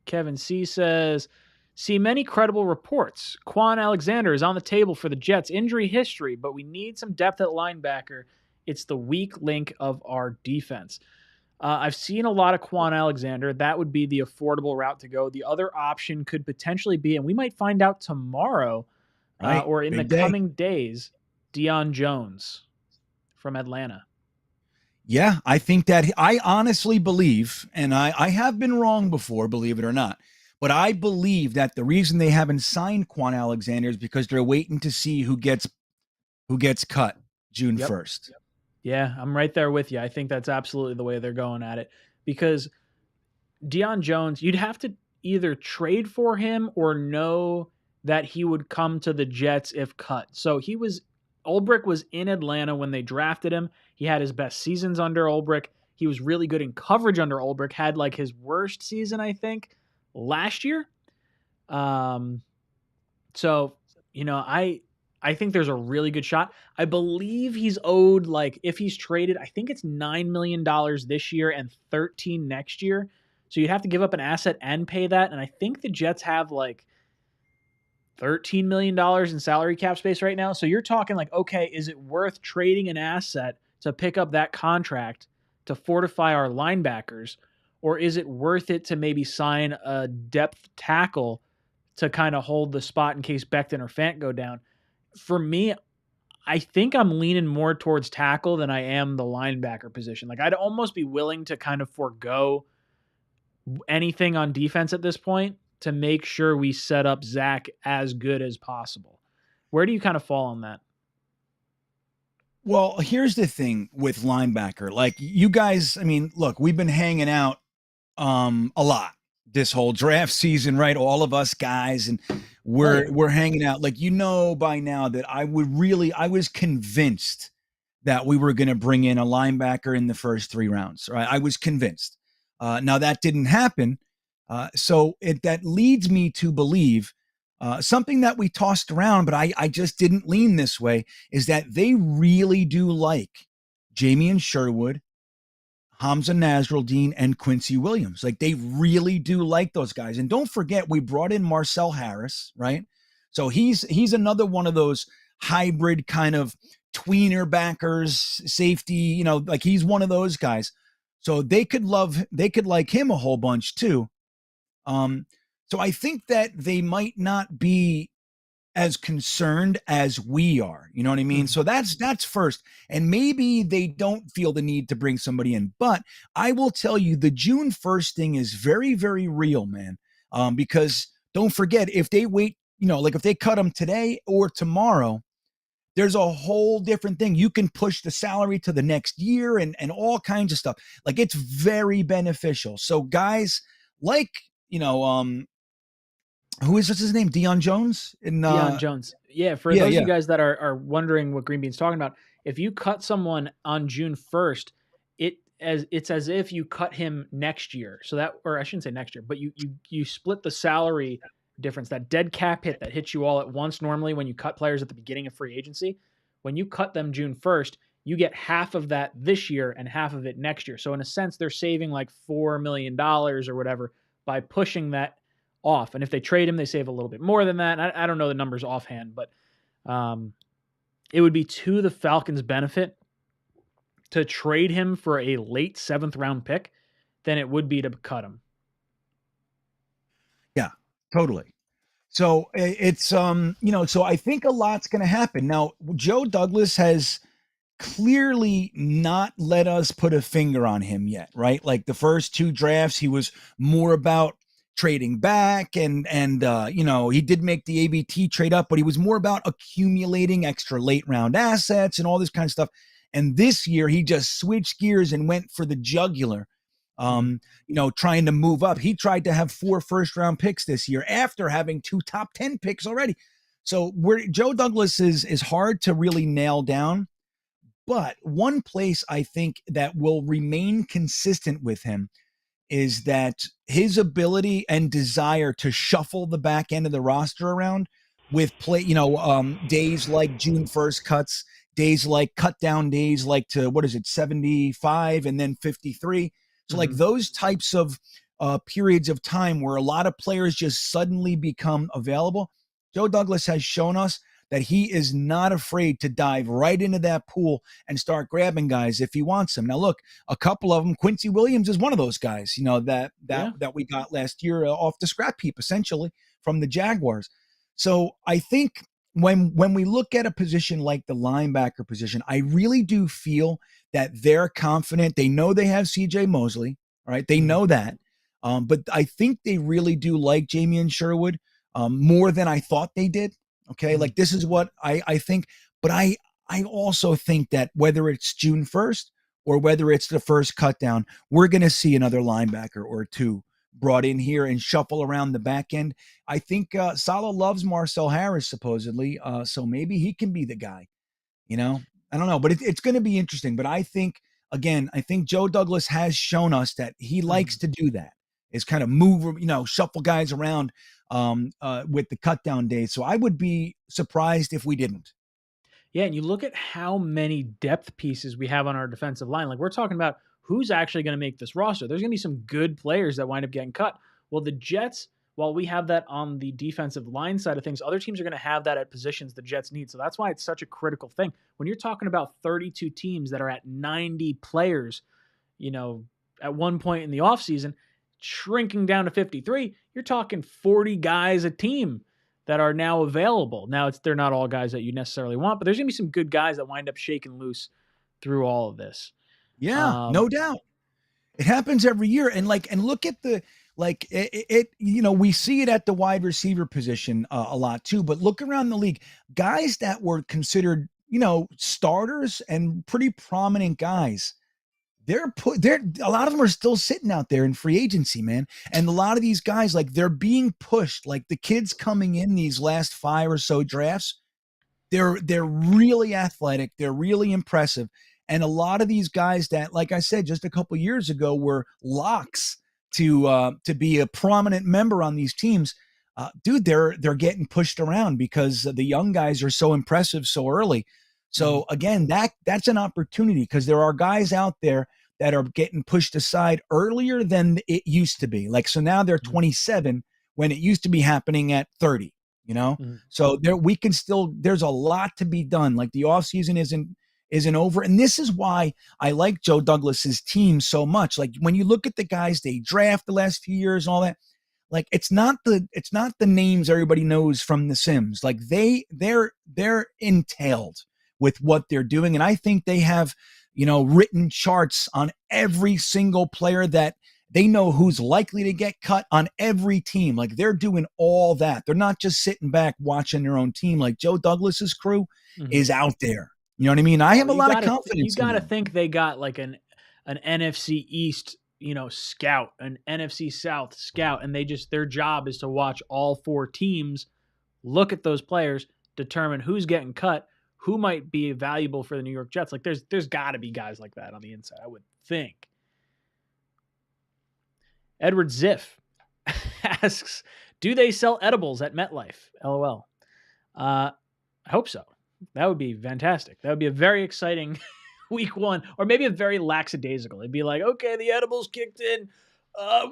Kevin C says, see many credible reports. Quan Alexander is on the table for the Jets. Injury history, but we need some depth at linebacker. It's the weak link of our defense. I've seen a lot of Quan Alexander. That would be the affordable route to go. The other option could potentially be, and we might find out tomorrow or in the coming days, Deion Jones from Atlanta. Yeah, I think that I honestly believe, and I have been wrong before, believe it or not, but I believe that the reason they haven't signed Quan Alexander is because they're waiting to see who gets cut June 1st. Yep. Yeah, I'm right there with you. I think that's absolutely the way they're going at it, because Deion Jones, you'd have to either trade for him or know that he would come to the Jets if cut. So Ulbrich was in Atlanta when they drafted him. He had his best seasons under Ulbrich. He was really good in coverage under Ulbrich. Had like his worst season, I think, last year. So, I think there's a really good shot. I believe he's owed, like, if he's traded, I think it's $9 million this year and $13 next year. So you'd have to give up an asset and pay that. And I think the Jets have like $13 million in salary cap space right now. So you're talking like, okay, is it worth trading an asset to pick up that contract to fortify our linebackers? Or is it worth it to maybe sign a depth tackle to kind of hold the spot in case Becton or Fant go down? For me, I think I'm leaning more towards tackle than I am the linebacker position. Like, I'd almost be willing to kind of forego anything on defense at this point to make sure we set up Zach as good as possible. Where do you kind of fall on that? Well, here's the thing with linebacker. Like, you guys, I mean, look, we've been hanging out a lot this whole draft season, right? All of us guys, and we're hanging out. Like, by now that I was convinced that we were going to bring in a linebacker in the first 3 rounds, right? I was convinced. Now that didn't happen. So that leads me to believe something that we tossed around, but I just didn't lean this way, is that they really do like Jamien Sherwood, Hamza Nasruddin, and Quincy Williams. Like, they really do like those guys. And don't forget, we brought in Marcel Harris, right? So he's another one of those hybrid kind of tweener backers, safety, like he's one of those guys. So they could like him a whole bunch too. So I think that they might not be as concerned as we are. You know what I mean? So that's first. And maybe they don't feel the need to bring somebody in. But I will tell you, the June 1st thing is very, very real, man. Because don't forget, if they wait, like if they cut them today or tomorrow, there's a whole different thing. You can push the salary to the next year and all kinds of stuff. Like, it's very beneficial. So guys like, who is his name? Deion Jones? Deion Jones. Yeah, for those of you guys that are wondering what Green Bean's talking about, if you cut someone on June 1st, it's as if you cut him next year. So that, or I shouldn't say next year, but you split the salary difference, that dead cap hit that hits you all at once normally when you cut players at the beginning of free agency. When you cut them June 1st, you get half of that this year and half of it next year. So in a sense, they're saving like $4 million or whatever by pushing that off. And if they trade him, they save a little bit more than that. I don't know the numbers offhand, but it would be to the Falcons' benefit to trade him for a late 7th round pick than it would be to cut him. Yeah, totally. So it's, so I think a lot's going to happen. Now, Joe Douglas has clearly not let us put a finger on him yet, right? Like, the first 2 drafts, he was more about trading back and he did make the ABT trade up, but he was more about accumulating extra late round assets and all this kind of stuff. And this year he just switched gears and went for the jugular, trying to move up. He tried to have 4 first round picks this year after having 2 top 10 picks already. So Joe Douglas is hard to really nail down, but one place I think that will remain consistent with him is that his ability and desire to shuffle the back end of the roster around with days like June 1st cuts, days like cut down days, like to, 75 and then 53. So like those types of periods of time where a lot of players just suddenly become available. Joe Douglas has shown us that he is not afraid to dive right into that pool and start grabbing guys if he wants them. Now, look, a couple of them, Quincy Williams is one of those guys, that we got last year off the scrap heap, essentially, from the Jaguars. So I think when we look at a position like the linebacker position, I really do feel that they're confident. They know they have CJ Mosley, all right? They know that. But I think they really do like Jamien Sherwood more than I thought they did. Okay, like this is what I think, but I also think that whether it's June 1st or whether it's the first cut down, we're going to see another linebacker or 2 brought in here and shuffle around the back end. I think Saleh loves Marcel Harris supposedly, so maybe he can be the guy. I don't know, but it's going to be interesting. But I think Joe Douglas has shown us that he likes to do that. Is kind of move, shuffle guys around with the cut down days. So I would be surprised if we didn't. Yeah, and you look at how many depth pieces we have on our defensive line. Like, we're talking about who's actually going to make this roster. There's going to be some good players that wind up getting cut. Well, the Jets, while we have that on the defensive line side of things, other teams are going to have that at positions the Jets need. So that's why it's such a critical thing. When you're talking about 32 teams that are at 90 players, at one point in the offseason, shrinking down to 53, you're talking 40 guys a team that are now available. Now, they're not all guys that you necessarily want, but there's going to be some good guys that wind up shaking loose through all of this. Yeah, no doubt. It happens every year. And look at we see it at the wide receiver position a lot too, but look around the league, guys that were considered, starters and pretty prominent guys, a lot of them are still sitting out there in free agency, man. And a lot of these guys, they're being pushed, like the kids coming in these last 5 or so drafts, they're really athletic. They're really impressive. And a lot of these guys that, like I said, just a couple years ago were locks to be a prominent member on these teams, dude, they're getting pushed around because the young guys are so impressive so early. So again, that's an opportunity because there are guys out there that are getting pushed aside earlier than it used to be. So now they're 27 when it used to be happening at 30, So there's a lot to be done. The offseason isn't over. And this is why I like Joe Douglas's team so much. When you look at the guys they draft the last few years and all that, it's not the names everybody knows from The Sims. They're entailed with what they're doing. And I think they have, written charts on every single player that they know who's likely to get cut on every team. They're doing all that. They're not just sitting back watching their own team. Joe Douglas's crew is out there. You know what I mean? I have a lot of confidence. You got to think they got an NFC East, scout, an NFC South scout, and their job is to watch all 4 teams, look at those players, determine who's getting cut, who might be valuable for the New York Jets. There's got to be guys like that on the inside, I would think. Edward Ziff asks, do they sell edibles at MetLife? LOL. I hope so. That would be fantastic. That would be a very exciting week 1, or maybe a very lackadaisical. It'd be okay, the edibles kicked in.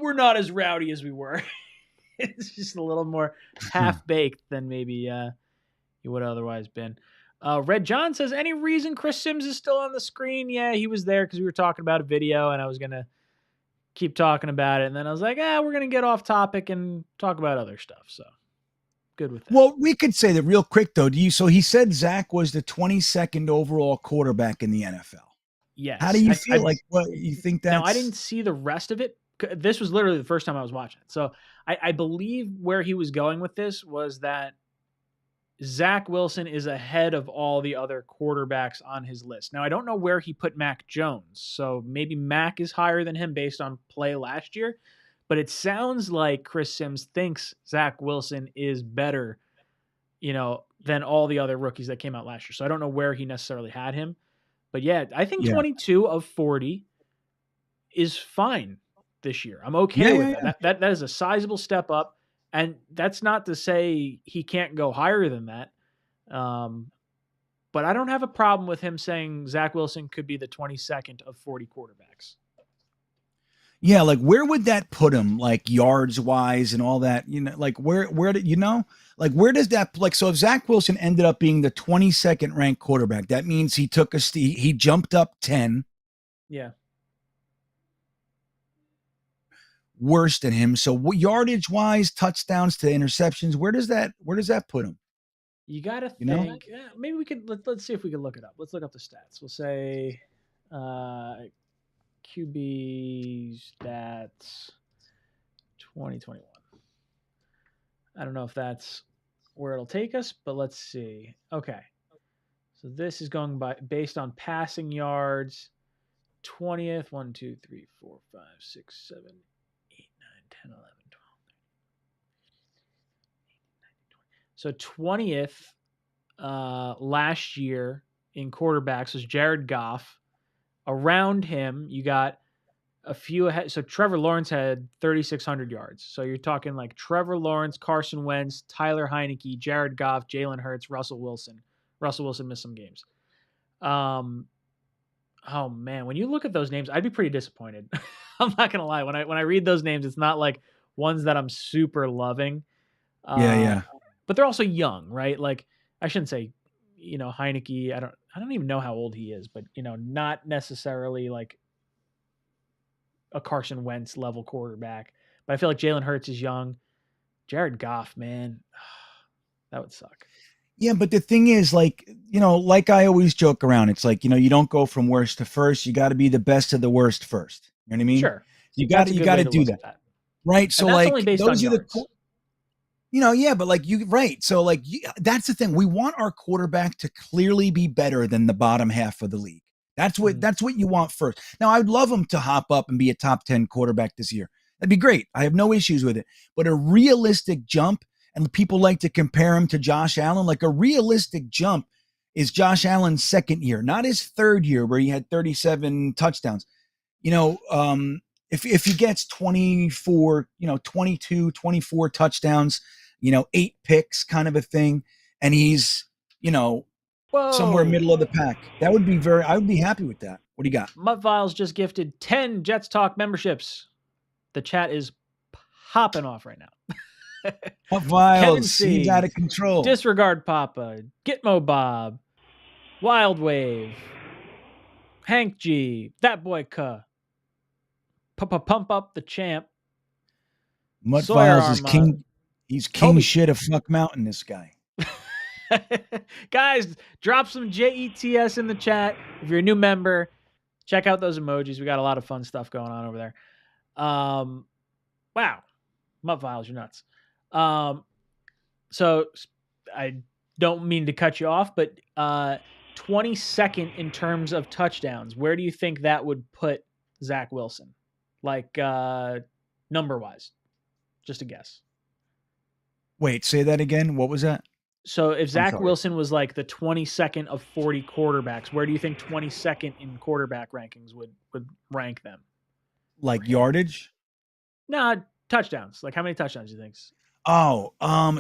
We're not as rowdy as we were. It's just a little more half-baked than maybe you would have otherwise been. Red John says, any reason Chris Sims is still on the screen? Yeah, he was there because we were talking about a video, and I was going to keep talking about it. And then I was like, we're going to get off topic and talk about other stuff. So good with that. Well, we could say that real quick, though. So he said Zach was the 22nd overall quarterback in the NFL. Yes. How do you feel? What you think that's... Now, I didn't see the rest of it. This was literally the first time I was watching it. So I believe where he was going with this was that Zach Wilson is ahead of all the other quarterbacks on his list. Now, I don't know where he put Mac Jones. So maybe Mac is higher than him based on play last year. But it sounds like Chris Sims thinks Zach Wilson is better, than all the other rookies that came out last year. So I don't know where he necessarily had him. But yeah, I think 22 of 40 is fine this year. I'm okay with that. That is a sizable step up. And that's not to say he can't go higher than that. But I don't have a problem with him saying Zach Wilson could be the 22nd of 40 quarterbacks. Yeah, where would that put him, yards wise and all that? Where did where does that so if Zach Wilson ended up being the 22nd ranked quarterback, that means he took he jumped up 10. Yeah. Worse than him. So yardage wise, touchdowns to interceptions, where does that put him? You got to think. Maybe we could let's see if we can look it up. Let's look up the stats. We'll say QB stats 2021. I don't know if that's where it'll take us, but let's see. Okay. So this is going based on passing yards. 20th, 1, 2, 3, 4, 5, 6, 7, 8, 9, 10, 11, 12, 13. So 20th last year in quarterbacks was Jared Goff. Around him, you got a few ahead. So Trevor Lawrence had 3,600 yards. So you're talking like Trevor Lawrence, Carson Wentz, Tyler Heineke, Jared Goff, Jalen Hurts, Russell Wilson. Russell Wilson missed some games. Oh man, when you look at those names, I'd be pretty disappointed. I'm not gonna lie. When I read those names, it's not like ones that I'm super loving. Yeah. But they're also young, right? Like I shouldn't say, Heineke. I don't even know how old he is, but not necessarily like a Carson Wentz level quarterback. But I feel like Jalen Hurts is young. Jared Goff, man, that would suck. Yeah, but the thing is, like I always joke around, it's like, you don't go from worst to first. You got to be the best of the worst first. You know what I mean? Sure. You got to do that. Right. So like those are yeah, but like right. So like that's the thing. We want our quarterback to clearly be better than the bottom half of the league. That's what you want first. Now, I'd love him to hop up and be a top 10 quarterback this year. That'd be great. I have no issues with it. But a realistic jump, and people like to compare him to Josh Allen, like a realistic jump is Josh Allen's second year, not his third year where he had 37 touchdowns. If he gets 24, 22, 24 touchdowns, 8 picks kind of a thing, and he's, somewhere middle of the pack, I would be happy with that. What do you got? Mutt Viles just gifted 10 Jets Talk memberships. The chat is popping off right now. Mutt Viles, he's out of control. Disregard Papa, Gitmo Bob, Wild Wave, Hank G, That Boy Cuh, Pump Up the Champ. Mutt Viles is king. He's king shit of Fuck Mountain, this guy. Guys, drop some JETS in the chat. If you're a new member, check out those emojis. We got a lot of fun stuff going on over there. Wow. Mutt Viles, you're nuts. So I don't mean to cut you off, but 22nd in terms of touchdowns. Where do you think that would put Zach Wilson? Like number-wise. Just a guess. Wait, say that again. What was that? So if Zach Wilson was like the 22nd of 40 quarterbacks, where do you think 22nd in quarterback rankings would rank them? Like yardage? Nah, touchdowns. Like how many touchdowns do you think? Oh,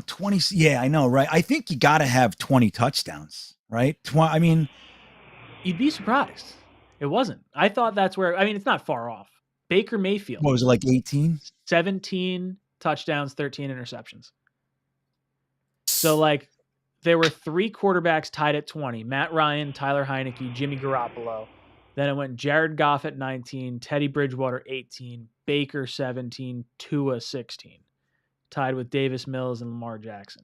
20. Yeah, I know, right? I think you got to have 20 touchdowns, right? I mean, you'd be surprised. It wasn't. I thought that's where, it's not far off. Baker Mayfield. What was it, like 18? 17 touchdowns, 13 interceptions. So, like, there were 3 quarterbacks tied at 20. Matt Ryan, Tyler Heineke, Jimmy Garoppolo. Then it went Jared Goff at 19, Teddy Bridgewater 18, Baker 17, Tua 16. Tied with Davis Mills and Lamar Jackson.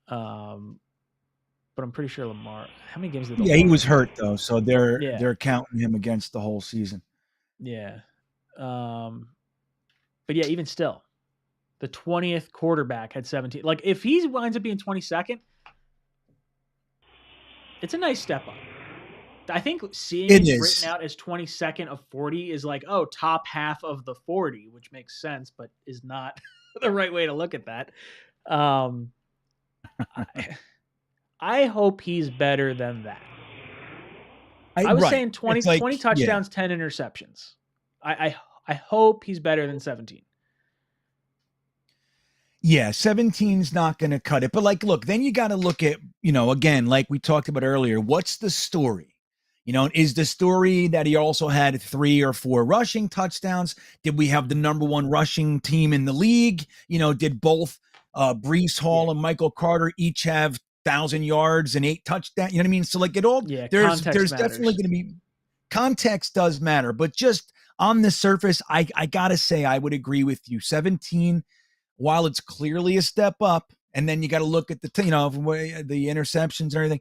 But I'm pretty sure Lamar... How many games did he was hurt, though, so they're counting him against the whole season. Yeah. But yeah, even still, the 20th quarterback had 17. Like, if he winds up being 22nd, it's a nice step up. I think seeing it written out as 22nd of 40 is like, oh, top half of the 40, which makes sense, but is not the right way to look at that. I hope he's better than that. I was saying 20 touchdowns, 10 interceptions. I hope he's better than 17. Yeah, 17's not going to cut it. But like, look, then you got to look at, again, like we talked about earlier, what's the story? Is the story that he also had 3 or 4 rushing touchdowns? Did we have the number 1 rushing team in the league? Did both Breece Hall and Michael Carter each have 1,000 yards and 8 touchdowns? You know what I mean? So like it all, there's definitely going to be, context does matter, but just on the surface, I got to say, I would agree with you. 17, while it's clearly a step up, and then you got to look at the interceptions and everything.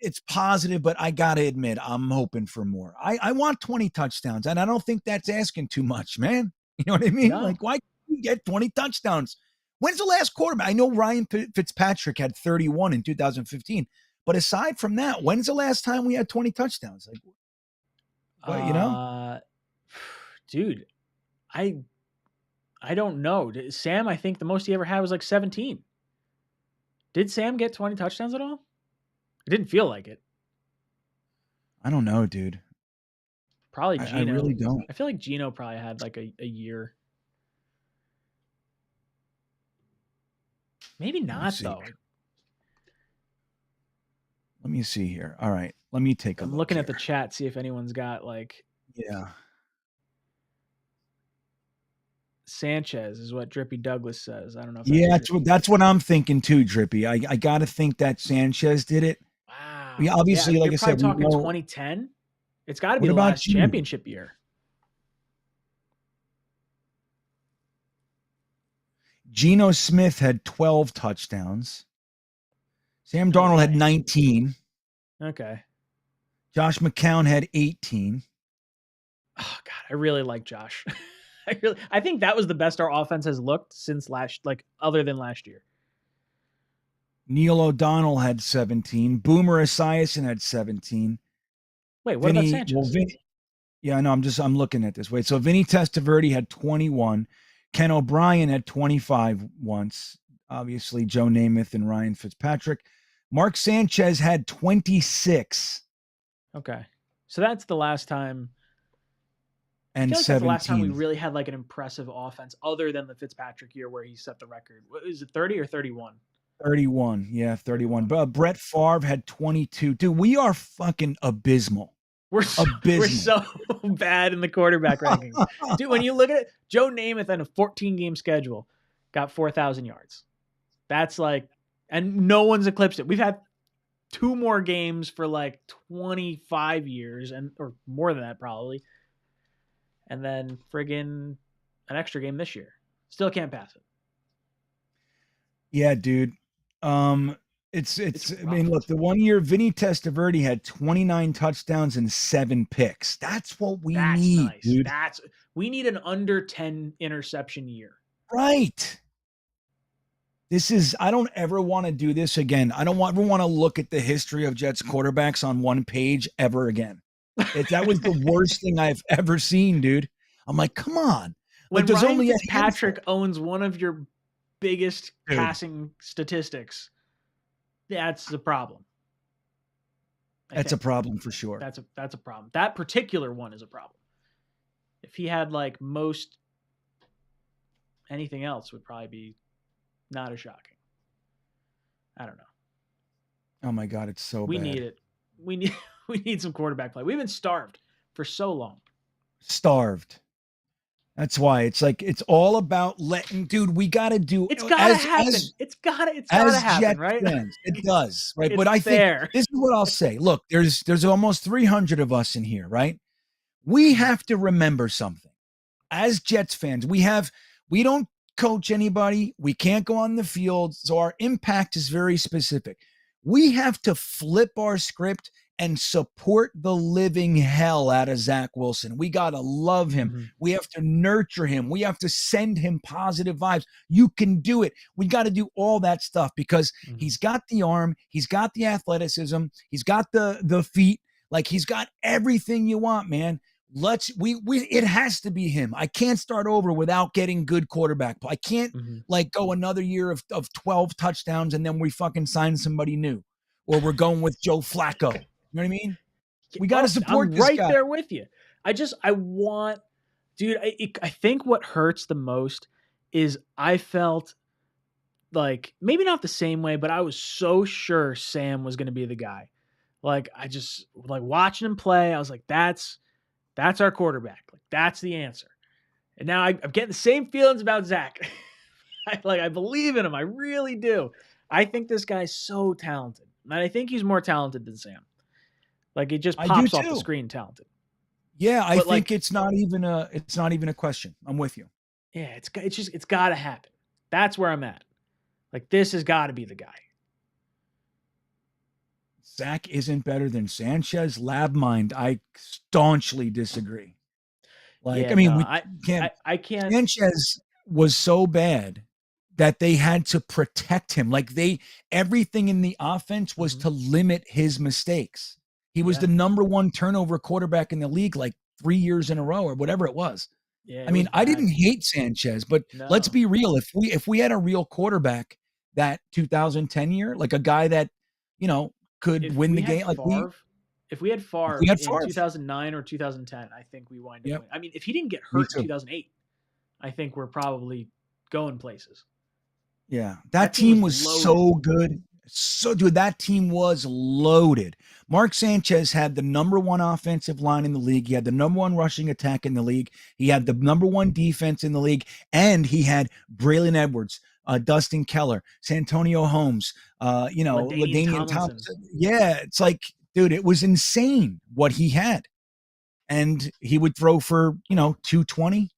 It's positive, but I got to admit, I'm hoping for more. I want 20 touchdowns, and I don't think that's asking too much, man. You know what I mean? No. Like, why can't you get 20 touchdowns? When's the last quarterback? I know Ryan Fitzpatrick had 31 in 2015, but aside from that, when's the last time we had 20 touchdowns? Like, dude, I don't know. Sam, I think the most he ever had was like 17. Did Sam get 20 touchdowns at all? It didn't feel like it. I don't know, dude. Probably Gino. I really don't. I feel like Gino probably had like a year. Maybe not, though. Let me see here. All right. Let me take a look. I'm looking here. at the chat, see if anyone's got like. Yeah. Sanchez is what Drippy Douglas says. I don't know. If that's what I'm thinking too, Drippy. I got to think that Sanchez did it. Wow. We obviously, like I said, talking 2010. It's got to be the last championship year. Geno Smith had 12 touchdowns. Sam Darnold had 19. Okay. Josh McCown had 18. Oh God, I really like Josh. I think that was the best our offense has looked since other than last year. Neil O'Donnell had 17. Boomer Esiason had 17. Wait, what about Sanchez? Yeah, I know. I'm looking at this. Wait, so Vinny Testaverde had 21. Ken O'Brien had 25 once. Obviously, Joe Namath and Ryan Fitzpatrick. Mark Sanchez had 26. Okay, so that's the last time. And I feel like 17. that's the last time we really had like an impressive offense, other than the Fitzpatrick year where he set the record. What is it, 30 or 31? 31. Yeah, 31. But Brett Favre had 22. Dude, we are fucking abysmal. We're so bad in the quarterback rankings. Dude, when you look at it, Joe Namath on a 14-game schedule got 4,000 yards. That's like, and no one's eclipsed it. We've had 2 more games for like 25 years, or more than that probably. And then friggin' an extra game this year. Still can't pass it. Yeah, dude. It's I mean, look, the one year Vinny Testaverde had 29 touchdowns and 7 picks. That's what we need, nice. Dude. We need an under 10 interception year. Right. I don't ever want to do this again. I don't ever want to look at the history of Jets quarterbacks on one page ever again. That was the worst thing I've ever seen, dude. I'm like, come on. When Ryan Fitzpatrick owns one of your biggest passing statistics, that's the problem. That's a problem for sure. That's a problem. That particular one is a problem. If he had like most anything else, would probably be not as shocking. I don't know. Oh my God, it's so bad. We need it. We need some quarterback play. We've been starved for so long. Starved. That's why it's like it's all about letting. Dude, we got to do. It's got to happen. It's got to happen, Jet right? Fans, it does, right? But I think this is what I'll say. Look, there's almost 300 of us in here, right? We have to remember something. As Jets fans, we don't coach anybody. We can't go on the field, so our impact is very specific. We have to flip our script and support the living hell out of Zach Wilson. We got to love him. Mm-hmm. We have to nurture him. We have to send him positive vibes. You can do it. We got to do all that stuff because he's got the arm. He's got the athleticism. He's got the feet. Like he's got everything you want, man. It has to be him. I can't start over without getting good quarterback. I can't go another year of 12 touchdowns and then we fucking sign somebody new or we're going with Joe Flacco. You know what I mean? We got to support this guy. I'm right there with you. I think what hurts the most is I felt like maybe not the same way, but I was so sure Sam was going to be the guy. Like I just like watching him play. I was like, that's our quarterback. Like that's the answer. And now I'm getting the same feelings about Zach. I believe in him. I really do. I think this guy's so talented. And I think he's more talented than Sam. Like it just pops off the screen talented. Yeah, I think it's not even a question. I'm with you. Yeah, it's got to happen. That's where I'm at. Like this has got to be the guy. Zach isn't better than Sanchez. Lab mind, I staunchly disagree. Like, yeah, I can't. Sanchez was so bad that they had to protect him. Like everything in the offense was to limit his mistakes. He was the number 1 turnover quarterback in the league like 3 years in a row or whatever it was. Yeah, I mean, I didn't hate Sanchez, but let's be real. If we had a real quarterback that 2010 year, like a guy that, could win the game, if we had Favre in 2009 or 2010, I think we wind up winning. I mean, if he didn't get hurt in 2008, I think we're probably going places. Yeah, that team was so good. So, dude, that team was loaded. Mark Sanchez had the number one offensive line in the league. He had the number one rushing attack in the league. He had the number one defense in the league. And he had Braylon Edwards, Dustin Keller, Santonio Holmes, LaDainian Thompson. Yeah, it's like, dude, it was insane what he had. And he would throw for, 220.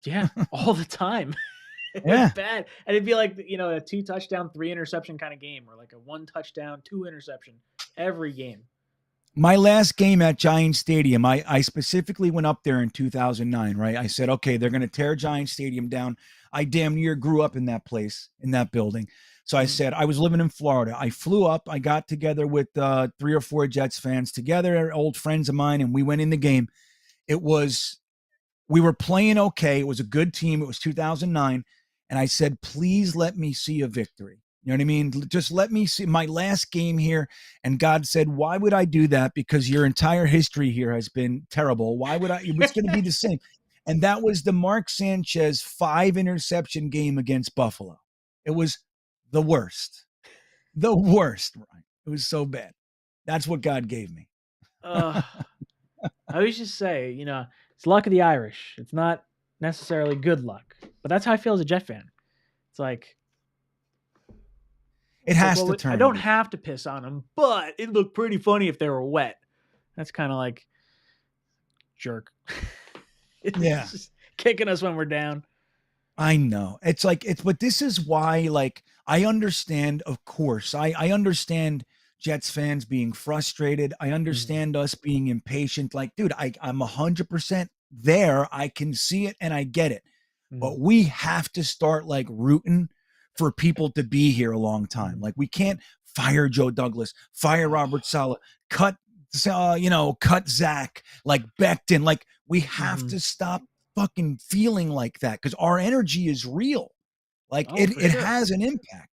Yeah, all the time. It was bad. And it'd be like, a 2 touchdown, 3 interception kind of game, or like a 1 touchdown, 2 interception every game. My last game at Giant Stadium, I specifically went up there in 2009, right? I said, okay, they're going to tear Giant Stadium down. I damn near grew up in that place, in that building. So I said, I was living in Florida. I flew up. I got together with 3 or 4 Jets fans together, old friends of mine, and we went in the game. We were playing okay. It was a good team. It was 2009. And I said, please let me see a victory. You know what I mean? Just let me see my last game here. And God said, why would I do that? Because your entire history here has been terrible. Why would I? It's going to be the same. And that was the Mark Sanchez 5 interception game against Buffalo. It was the worst. The worst, Ryan. It was so bad. That's what God gave me. I always just say, it's luck of the Irish. It's not necessarily good luck, but that's how I feel as a Jet fan. It's like it has to turn. I don't have to piss on them, but it looked pretty funny if they were wet. That's kind of like jerk. Yeah, just kicking us when we're down. I know. It's like but this is why, like, I understand. Of course, I understand Jets fans being frustrated. I understand us being impatient. Like, dude, I'm 100% there. I can see it and I get it. But we have to start like rooting for people to be here a long time. Like, we can't fire Joe Douglas, fire Robert Saleh, cut Zach, like Becton. Like, we have to stop fucking feeling like that, because our energy is real. Like, it has an impact.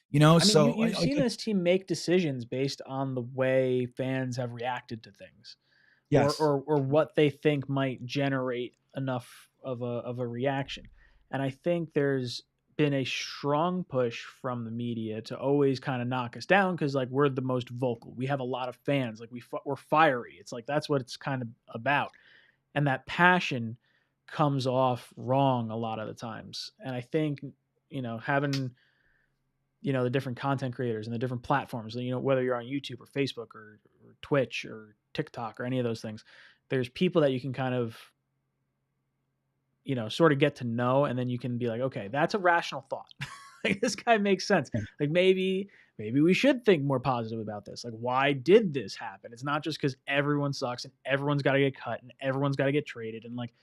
You've seen this team make decisions based on the way fans have reacted to things, yes, or what they think might generate enough of a reaction. And I think there's been a strong push from the media to always kind of knock us down, because like we're the most vocal. We have a lot of fans. Like we're fiery. It's like that's what it's kind of about, and that passion comes off wrong a lot of the times. And I think having the different content creators and the different platforms, whether you're on YouTube or Facebook or Twitch or TikTok or any of those things, there's people that you can kind of, sort of get to know. And then you can be like, okay, that's a rational thought. Like, this guy makes sense. Like, maybe we should think more positive about this. Like, why did this happen? It's not just because everyone sucks and everyone's got to get cut and everyone's got to get traded. And like,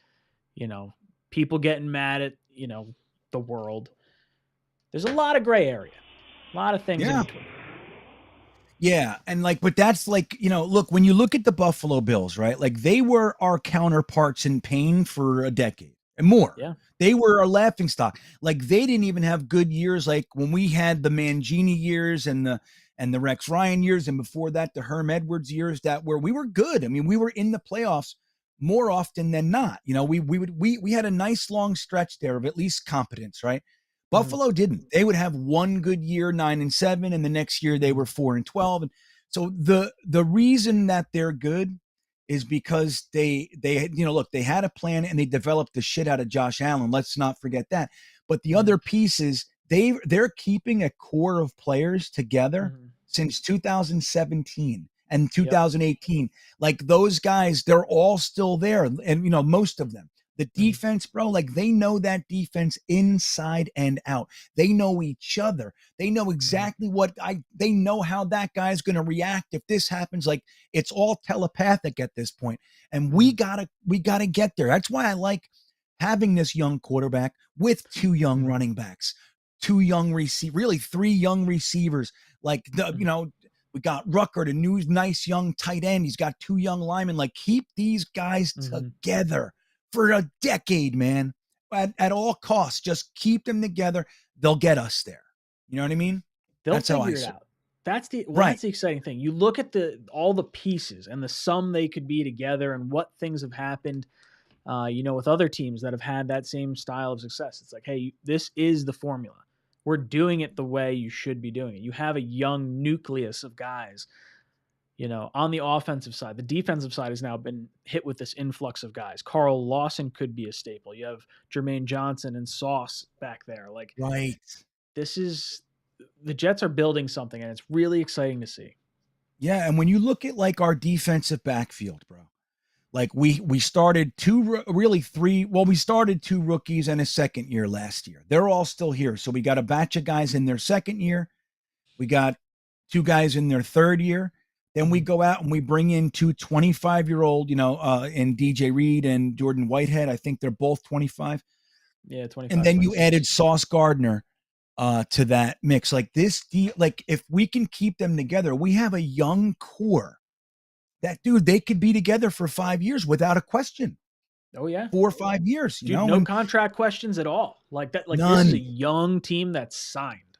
people getting mad at, the world. There's a lot of gray area. A lot of things in between. Yeah. And like, but that's like, look, when you look at the Buffalo Bills, right? Like, they were our counterparts in pain for a decade and more. Yeah. They were our laughing stock. Like, they didn't even have good years. Like when we had the Mangini years and the Rex Ryan years, and before that, the Herm Edwards years, we were good. I mean, we were in the playoffs more often than not. We had a nice long stretch there of at least competence, right? Buffalo didn't. They would have one good year, 9-7, and the next year they were 4-12. And so the reason that they're good is because they look, they had a plan and they developed the shit out of Josh Allen. Let's not forget that. But the other piece is they're keeping a core of players together since 2017 and 2018. Like, those guys, they're all still there, and most of them. The defense, bro, like, they know that defense inside and out. They know each other. They know exactly they know how that guy's going to react if this happens. Like, it's all telepathic at this point. And we gotta get there. That's why I like having this young quarterback with 2 young running backs, 2 young really 3 young receivers. Like, we got Rucker, the nice young tight end. He's got 2 young linemen. Like, keep these guys together for a decade, man. At all costs, just keep them together. They'll get us there. You know what I mean? They'll That's how I figure it see it. out. That's the Right. That's the exciting thing. You look at all the pieces and the sum they could be together, and what things have happened. With other teams that have had that same style of success. It's like, hey, this is the formula. We're doing it the way you should be doing it. You have a young nucleus of guys, on the offensive side. The defensive side has now been hit with this influx of guys. Carl Lawson could be a staple. You have Jermaine Johnson and Sauce back there. Like, right. The Jets are building something, and it's really exciting to see. Yeah, and when you look at like our defensive backfield, bro, like we started we started 2 rookies and a second year last year. They're all still here. So we got a batch of guys in their second year. We got 2 guys in their third year. Then we go out and we bring in 2 25-year-old, and DJ Reed and Jordan Whitehead. I think they're both 25. Yeah, 25. And then you added Sauce Gardner to that mix. Like if we can keep them together, we have a young core. That dude, they could be together for 5 years without a question. Oh yeah, 4 or 5 years. Dude, no contract questions at all. Like that. Like none. This is a young team that's signed.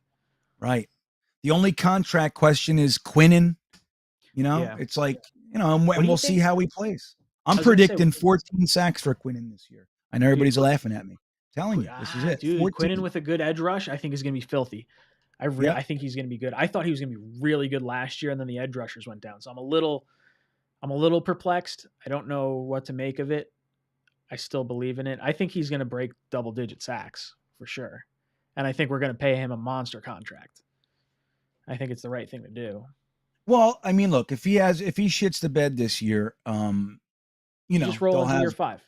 Right. The only contract question is Quinnen. It's like and we'll see how he plays. I'm predicting 14 sacks for Quinnen this year. I know everybody's laughing at me. Telling you, this is it. Dude, 14. Quinnen with a good edge rush, I think is going to be filthy. I think he's going to be good. I thought he was going to be really good last year, and then the edge rushers went down. So I'm a little perplexed. I don't know what to make of it. I still believe in it. I think he's going to break double-digit sacks for sure. And I think we're going to pay him a monster contract. I think it's the right thing to do. Well, I mean, look, if he shits the bed this year, you just roll into year 5.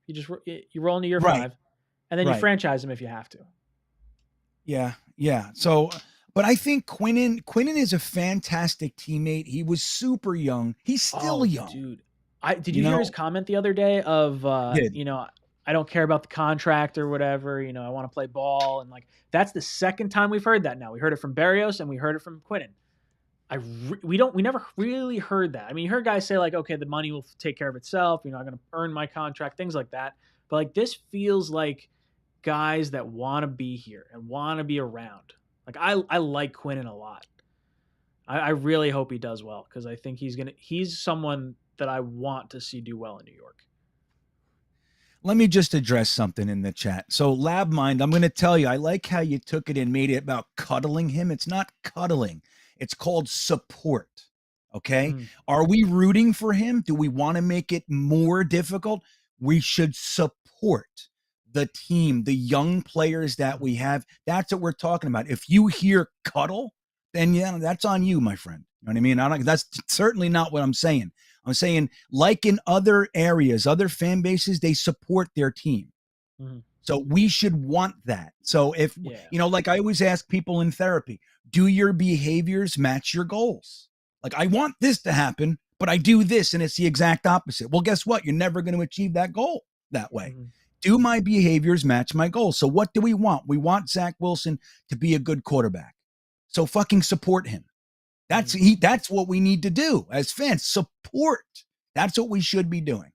You roll into year 5, and then you franchise him if you have to. Yeah. So, but I think Quinnen is a fantastic teammate. He was super young. He's still young, dude. Did you hear his comment the other day of I don't care about the contract or whatever. I want to play ball, and like that's the second time we've heard that now. We heard it from Berrios and we heard it from Quinnen. We never really heard that. I mean, you heard guys say like, okay, the money will take care of itself. I'm going to earn my contract, things like that. But like this feels like guys that want to be here and want to be around. Like I like Quinnen a lot. I really hope he does well because I think he's someone that I want to see do well in New York. Let me just address something in the chat. So Lab Mind, I'm going to tell you, I like how you took it and made it about cuddling him. It's not cuddling. It's called support. Okay. Are we rooting for him? Do we want to make it more difficult? We should support the team, the young players that we have. That's what we're talking about. If you hear cuddle, then that's on you, my friend. You know what I mean? That's certainly not what I'm saying. I'm saying, like in other areas, other fan bases, they support their team. Mm-hmm. So we should want that. So if, like I always ask people in therapy, do your behaviors match your goals? Like, I want this to happen, but I do this and it's the exact opposite. Well, guess what? You're never going to achieve that goal that way. Mm-hmm. Do my behaviors match my goals? So what do we want? We want Zach Wilson to be a good quarterback. So fucking support him. That's what we need to do as fans. Support. That's what we should be doing.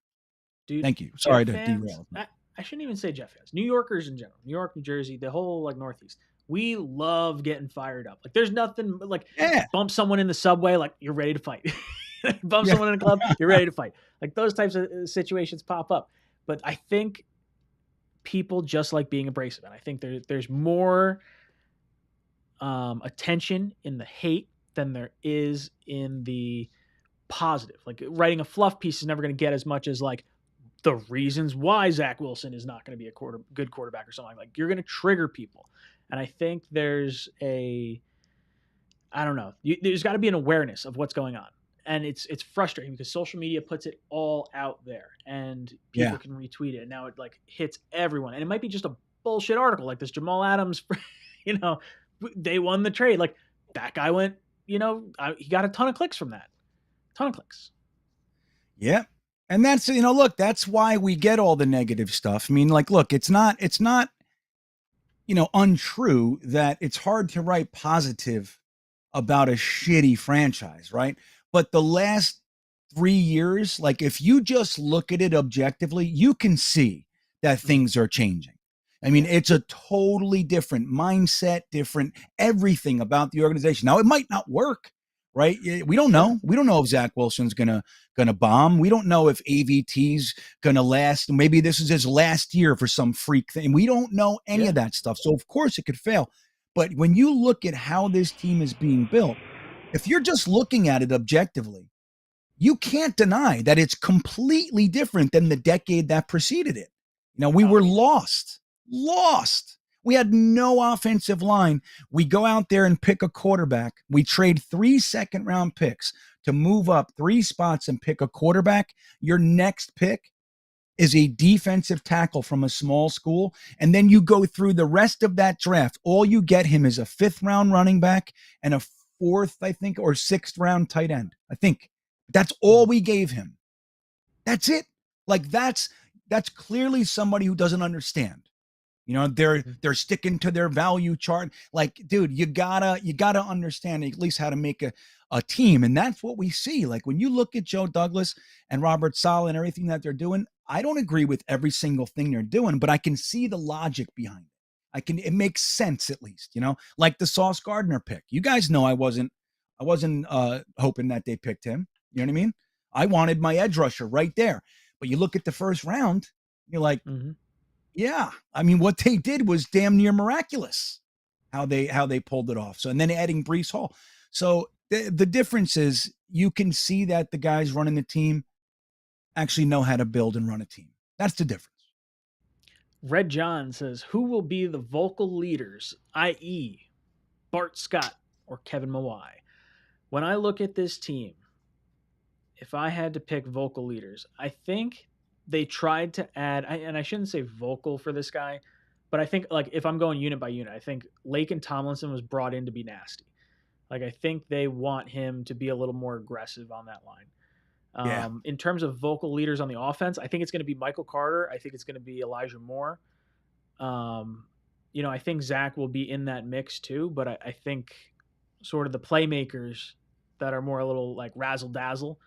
Dude, thank you. Sorry to derail. I shouldn't even say Jeff fans. New Yorkers in general. New York, New Jersey, the whole like Northeast. We love getting fired up. Like there's nothing like bump someone in the subway, like you're ready to fight. Bump someone in a club, you're ready to fight. Like those types of situations pop up. But I think people just like being abrasive. And I think there's more attention in the hate than there is in the positive. Like writing a fluff piece is never going to get as much as like the reasons why Zach Wilson is not going to be a good quarterback or something. Like you're going to trigger people. And I think there's there's got to be an awareness of what's going on. And it's frustrating because social media puts it all out there and people can retweet it. And now it like hits everyone. And it might be just a bullshit article like this Jamal Adams, they won the trade. Like that guy went, he got a ton of clicks from that. Ton of clicks. Yeah. And that's, look, that's why we get all the negative stuff. I mean, like, look, it's not, untrue that it's hard to write positive about a shitty franchise, right? But the last 3 years, like if you just look at it objectively, you can see that things are changing. I mean, it's a totally different mindset, different everything about the organization. Now, it might not work, right? We don't know. We don't know if Zach Wilson's gonna bomb. We don't know if AVT's gonna last. Maybe this is his last year for some freak thing. We don't know any of that stuff. So of course it could fail. But when you look at how this team is being built, if you're just looking at it objectively, you can't deny that it's completely different than the decade that preceded it. You know, we were lost. We had no offensive line. We go out there and pick a quarterback. We trade 3 second-round picks to move up 3 spots and pick a quarterback. Your next pick is a defensive tackle from a small school. And then you go through the rest of that draft. All you get him is a 5th-round running back and a 4th, I think, or 6th-round tight end. I think that's all we gave him. That's it. Like that's clearly somebody who doesn't understand. You know, they're sticking to their value chart. Like, dude, you gotta understand at least how to make a team. And that's what we see. Like when you look at Joe Douglas and Robert Saleh and everything that they're doing, I don't agree with every single thing they're doing, but I can see the logic behind it. It makes sense at least, you know, like the Sauce Gardner pick. You guys know I wasn't hoping that they picked him. You know what I mean? I wanted my edge rusher right there. But you look at the first round, you're like, yeah, I mean, what they did was damn near miraculous how they pulled it off. So, and then adding Breece Hall. So the difference is you can see that the guys running the team actually know how to build and run a team. That's the difference. Red John says, who will be the vocal leaders, i.e. Bart Scott or Kevin Mawai? When I look at this team, if I had to pick vocal leaders, I think they tried to add, and I shouldn't say vocal for this guy, but I think like if I'm going unit by unit, I think Laken Tomlinson was brought in to be nasty. Like I think they want him to be a little more aggressive on that line. In terms of vocal leaders on the offense, I think it's going to be Michael Carter. I think it's going to be Elijah Moore. You know, I think Zach will be in that mix too, but I think sort of the playmakers that are more a little like razzle dazzle,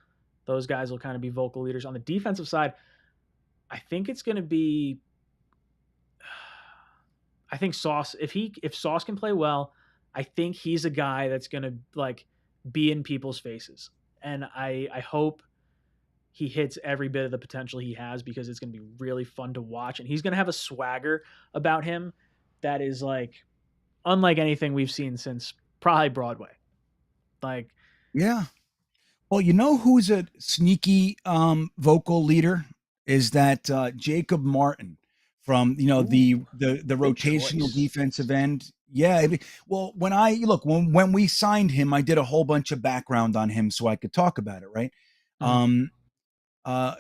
those guys will kind of be vocal leaders. On the defensive side, I think it's going to be, I think Sauce, if Sauce can play well, I think he's a guy that's going to like be in people's faces. And I hope he hits every bit of the potential he has because it's going to be really fun to watch. And he's going to have a swagger about him that is like unlike anything we've seen since probably Broadway. Like, yeah. Well, you know who's a sneaky vocal leader is that Jacob Martin from, you know, the rotational defensive end. Yeah. Well, when we signed him, I did a whole bunch of background on him so I could talk about it. Right.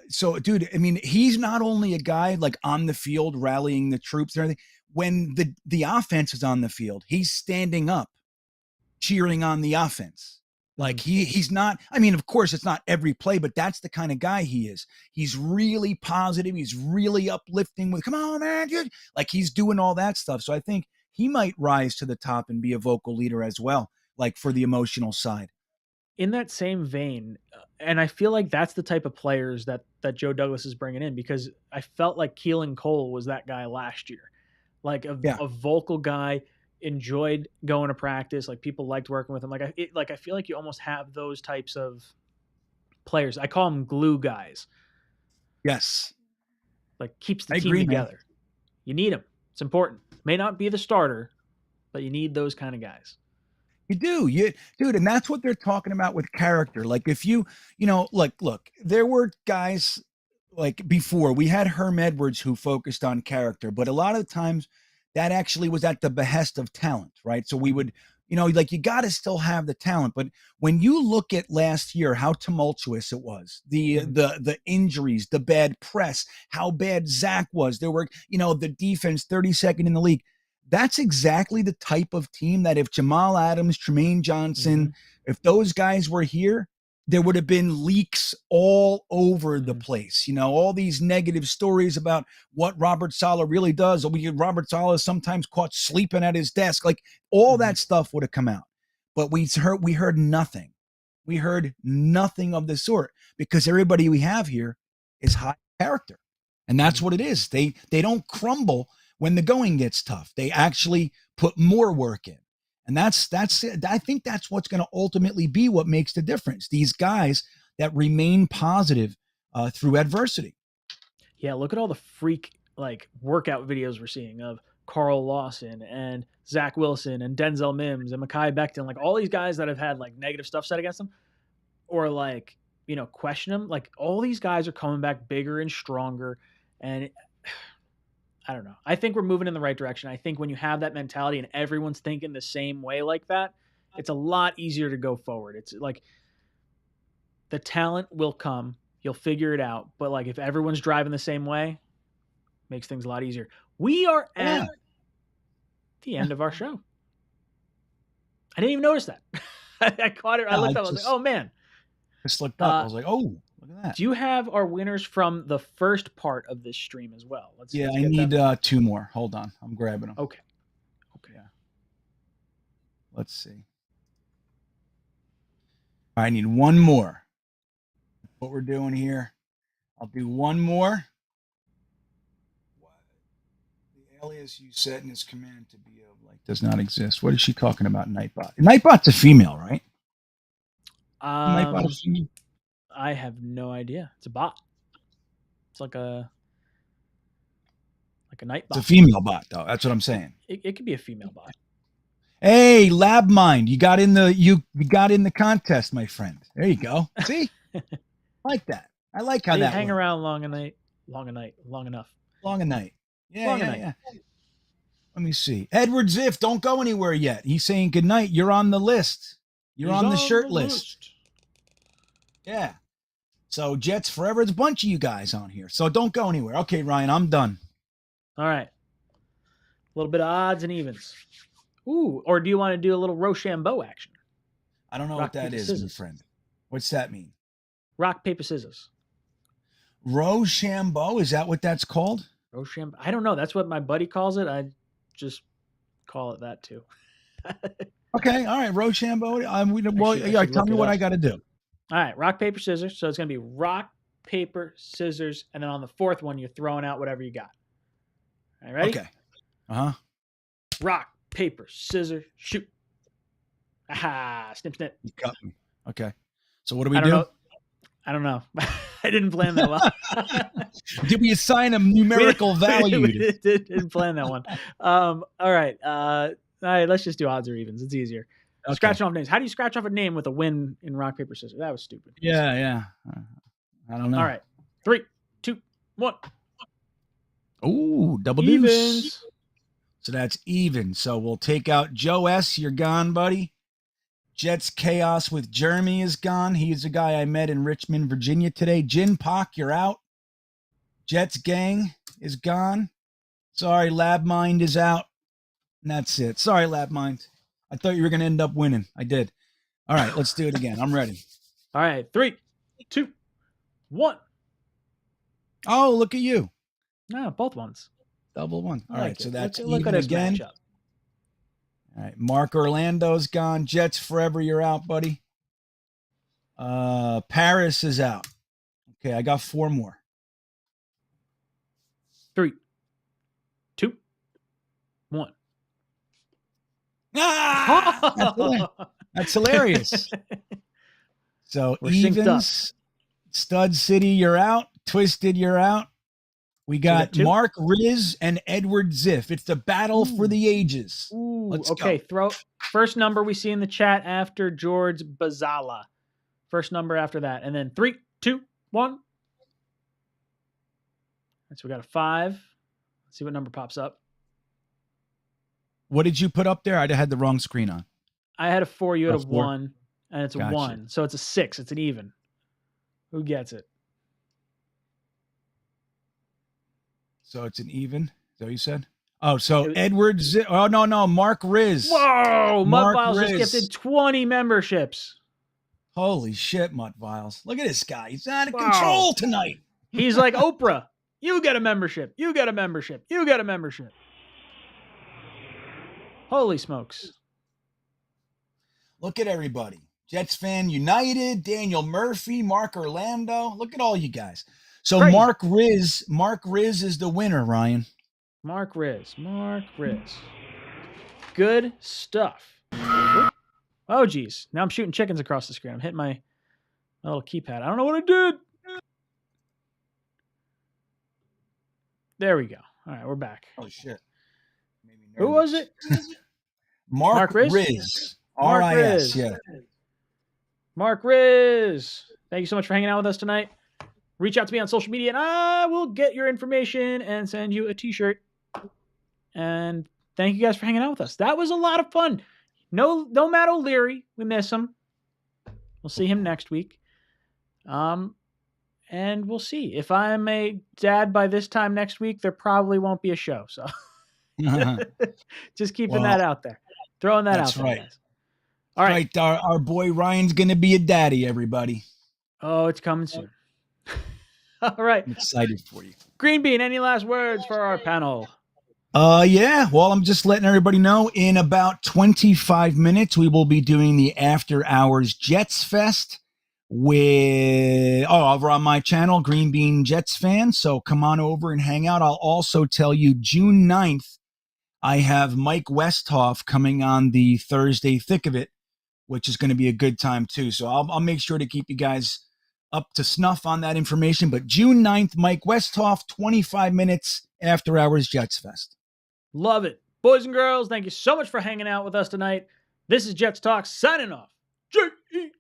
So dude, I mean, he's not only a guy like on the field rallying the troops and everything. When the offense is on the field, he's standing up, cheering on the offense. Like he's not, I mean, of course it's not every play, but that's the kind of guy he is. He's really positive. He's really uplifting with, come on, man, dude. Like he's doing all that stuff. So I think he might rise to the top and be a vocal leader as well, like for the emotional side. In that same vein, and I feel like that's the type of players that Joe Douglas is bringing in, because I felt like Keelan Cole was that guy last year, like a vocal guy, enjoyed going to practice. Like people liked working with him. I feel like you almost have those types of players. I call them glue guys. Yes. Like keeps the team together. Man. You need them. It's important. May not be the starter, but you need those kind of guys. You do, dude, and that's what they're talking about with character. Like if you know, like, look, there were guys like before we had Herm Edwards who focused on character, but a lot of times that actually was at the behest of talent, right? So we would, you know, like you got to still have the talent, but when you look at last year, how tumultuous it was, the injuries, the bad press, how bad Zach was, there were, you know, the defense 32nd in the league. That's exactly the type of team that if Jamal Adams, Tremaine Johnson, if those guys were here, there would have been leaks all over the place. You know, all these negative stories about what Robert Saleh really does. Robert Saleh is sometimes caught sleeping at his desk. Like all that stuff would have come out. But we heard nothing. We heard nothing of the sort because everybody we have here is high character. And that's what it is. They don't crumble when the going gets tough. They actually put more work in. And that's it. I think that's what's going to ultimately be what makes the difference. These guys that remain positive through adversity. Yeah, look at all the freak like workout videos we're seeing of Carl Lawson and Zach Wilson and Denzel Mims and Mekhi Becton, like all these guys that have had like negative stuff said against them or like, question them. Like all these guys are coming back bigger and stronger. And I don't know. I think we're moving in the right direction. I think when you have that mentality and everyone's thinking the same way like that, it's a lot easier to go forward. It's like the talent will come. You'll figure it out. But like if everyone's driving the same way, makes things a lot easier. We are at the end of our show. I didn't even notice that. I caught it. I looked up. I was like, oh, man. Just looked up. I was like, oh, look at that. Do you have our winners from the first part of this stream as well? Let's I need 2 more. Hold on. I'm grabbing them. Okay. Yeah. Let's see. I need 1 more. What we're doing here. I'll do 1 more. The alias you set in his command to be of like does not exist. What is she talking about? Nightbot. Nightbot's a female, right? Nightbot a female? I have no idea. It's a bot. It's like a night bot. It's a female bot, though. That's what I'm saying. It could be a female bot. Hey, Lab Mind, you got in the contest, my friend. There you go. See, I like that. I like how that hang works. around long enough. Long a night. Yeah, Yeah. Let me see. Edward Ziff, don't go anywhere yet. He's saying good night. You're on the list. You're on the shirt list. Yeah. So Jets forever. There's a bunch of you guys on here. So don't go anywhere. Okay, Ryan, I'm done. All right. A little bit of odds and evens. Ooh, or do you want to do a little Rochambeau action? I don't know what that is, my friend. What's that mean? Rock, paper, scissors. Rochambeau? Is that what that's called? Rochambeau. I don't know. That's what my buddy calls it. I just call it that too. Okay. All right. Rochambeau. Tell me what I got to do. All right. Rock, paper, scissors. So it's going to be rock, paper, scissors. And then on the fourth one, you're throwing out whatever you got. All right. Ready? Okay. Uh-huh. Rock, paper, scissors, shoot. Aha. Snip, snip. You cut me. Okay. So what do we do? I don't know. I didn't plan that well. Did we assign a numerical value? We didn't plan that one. All right. All right. Let's just do odds or evens. It's easier. Okay. Scratching off names. How do you scratch off a name with a win in rock, paper, scissors? That was stupid. Yeah. I don't know. All right. 3, 2, 1. Ooh, double evens. Deuce. So that's even. So we'll take out Joe S. You're gone, buddy. Jets Chaos with Jeremy is gone. He's a guy I met in Richmond, Virginia today. Jin Pak, you're out. Jets Gang is gone. Sorry, Lab Mind is out. And that's it. Sorry, Lab Mind. I thought you were going to end up winning. I did. All right, let's do it again. I'm ready. All right, 3, 2, 1. Oh, look at you. No, both ones. Double one. All right, so that's look at us again. match up. All right, Mark Orlando's gone. Jets forever. You're out, buddy. Paris is out. Okay, I got 4 more. 3, 2, 1. Ah! That's hilarious. So We're evens, Stud City, you're out. Twisted, you're out. We got Mark Riz and Edward Ziff. It's the battle for the ages. Ooh, Let's okay, go. throw first number we see in the chat after George Bazala. First number after that. And then 3, 2, 1. So we got a 5. Let's see what number pops up. What did you put up there? I had the wrong screen on. I had a 4, you had a 4. 1, and it's a Gotcha. 1. So it's a 6. It's an even. Who gets it? So it's an even. Is that what you said? Oh, so Edward Ziff. Oh, no. Mark Riz. Whoa! Mark Mutt Files Riz. just gifted 20 memberships. Holy shit, Mutt Files. Look at this guy. He's out of control tonight. He's like Oprah. You get a membership. You get a membership. You get a membership. Holy smokes. Look at everybody. Jets Fan United, Daniel Murphy, Mark Orlando. Look at all you guys. So Crazy. Mark Riz is the winner, Ryan. Mark Riz. Good stuff. Oh, geez. Now I'm shooting chickens across the screen. I'm hitting my little keypad. I don't know what I did. There we go. All right, we're back. Oh, shit. Who was it? Mark Riz? R-I-S, Riz. yeah. Mark Riz. Thank you so much for hanging out with us tonight. Reach out to me on social media, and I will get your information and send you a t-shirt. And thank you guys for hanging out with us. That was a lot of fun. No Matt O'Leary. We miss him. We'll see him next week. And we'll see. If I'm a dad by this time next week, there probably won't be a show. So just keeping that out there. Throwing that out there, right. guys. All right. Our boy Ryan's going to be a daddy, everybody. Oh, it's coming soon. All right. I'm excited for you. Green Bean, any last words for our panel? Yeah. Well, I'm just letting everybody know in about 25 minutes, we will be doing the After Hours Jets Fest over on my channel, Green Bean Jets Fan. So come on over and hang out. I'll also tell you June 9th, I have Mike Westhoff coming on the Thursday Thick of It, which is going to be a good time too. So I'll make sure to keep you guys up to snuff on that information. But June 9th, Mike Westhoff, 25 minutes After Hours Jets Fest. Love it. Boys and girls, thank you so much for hanging out with us tonight. This is Jets Talk signing off. JETS.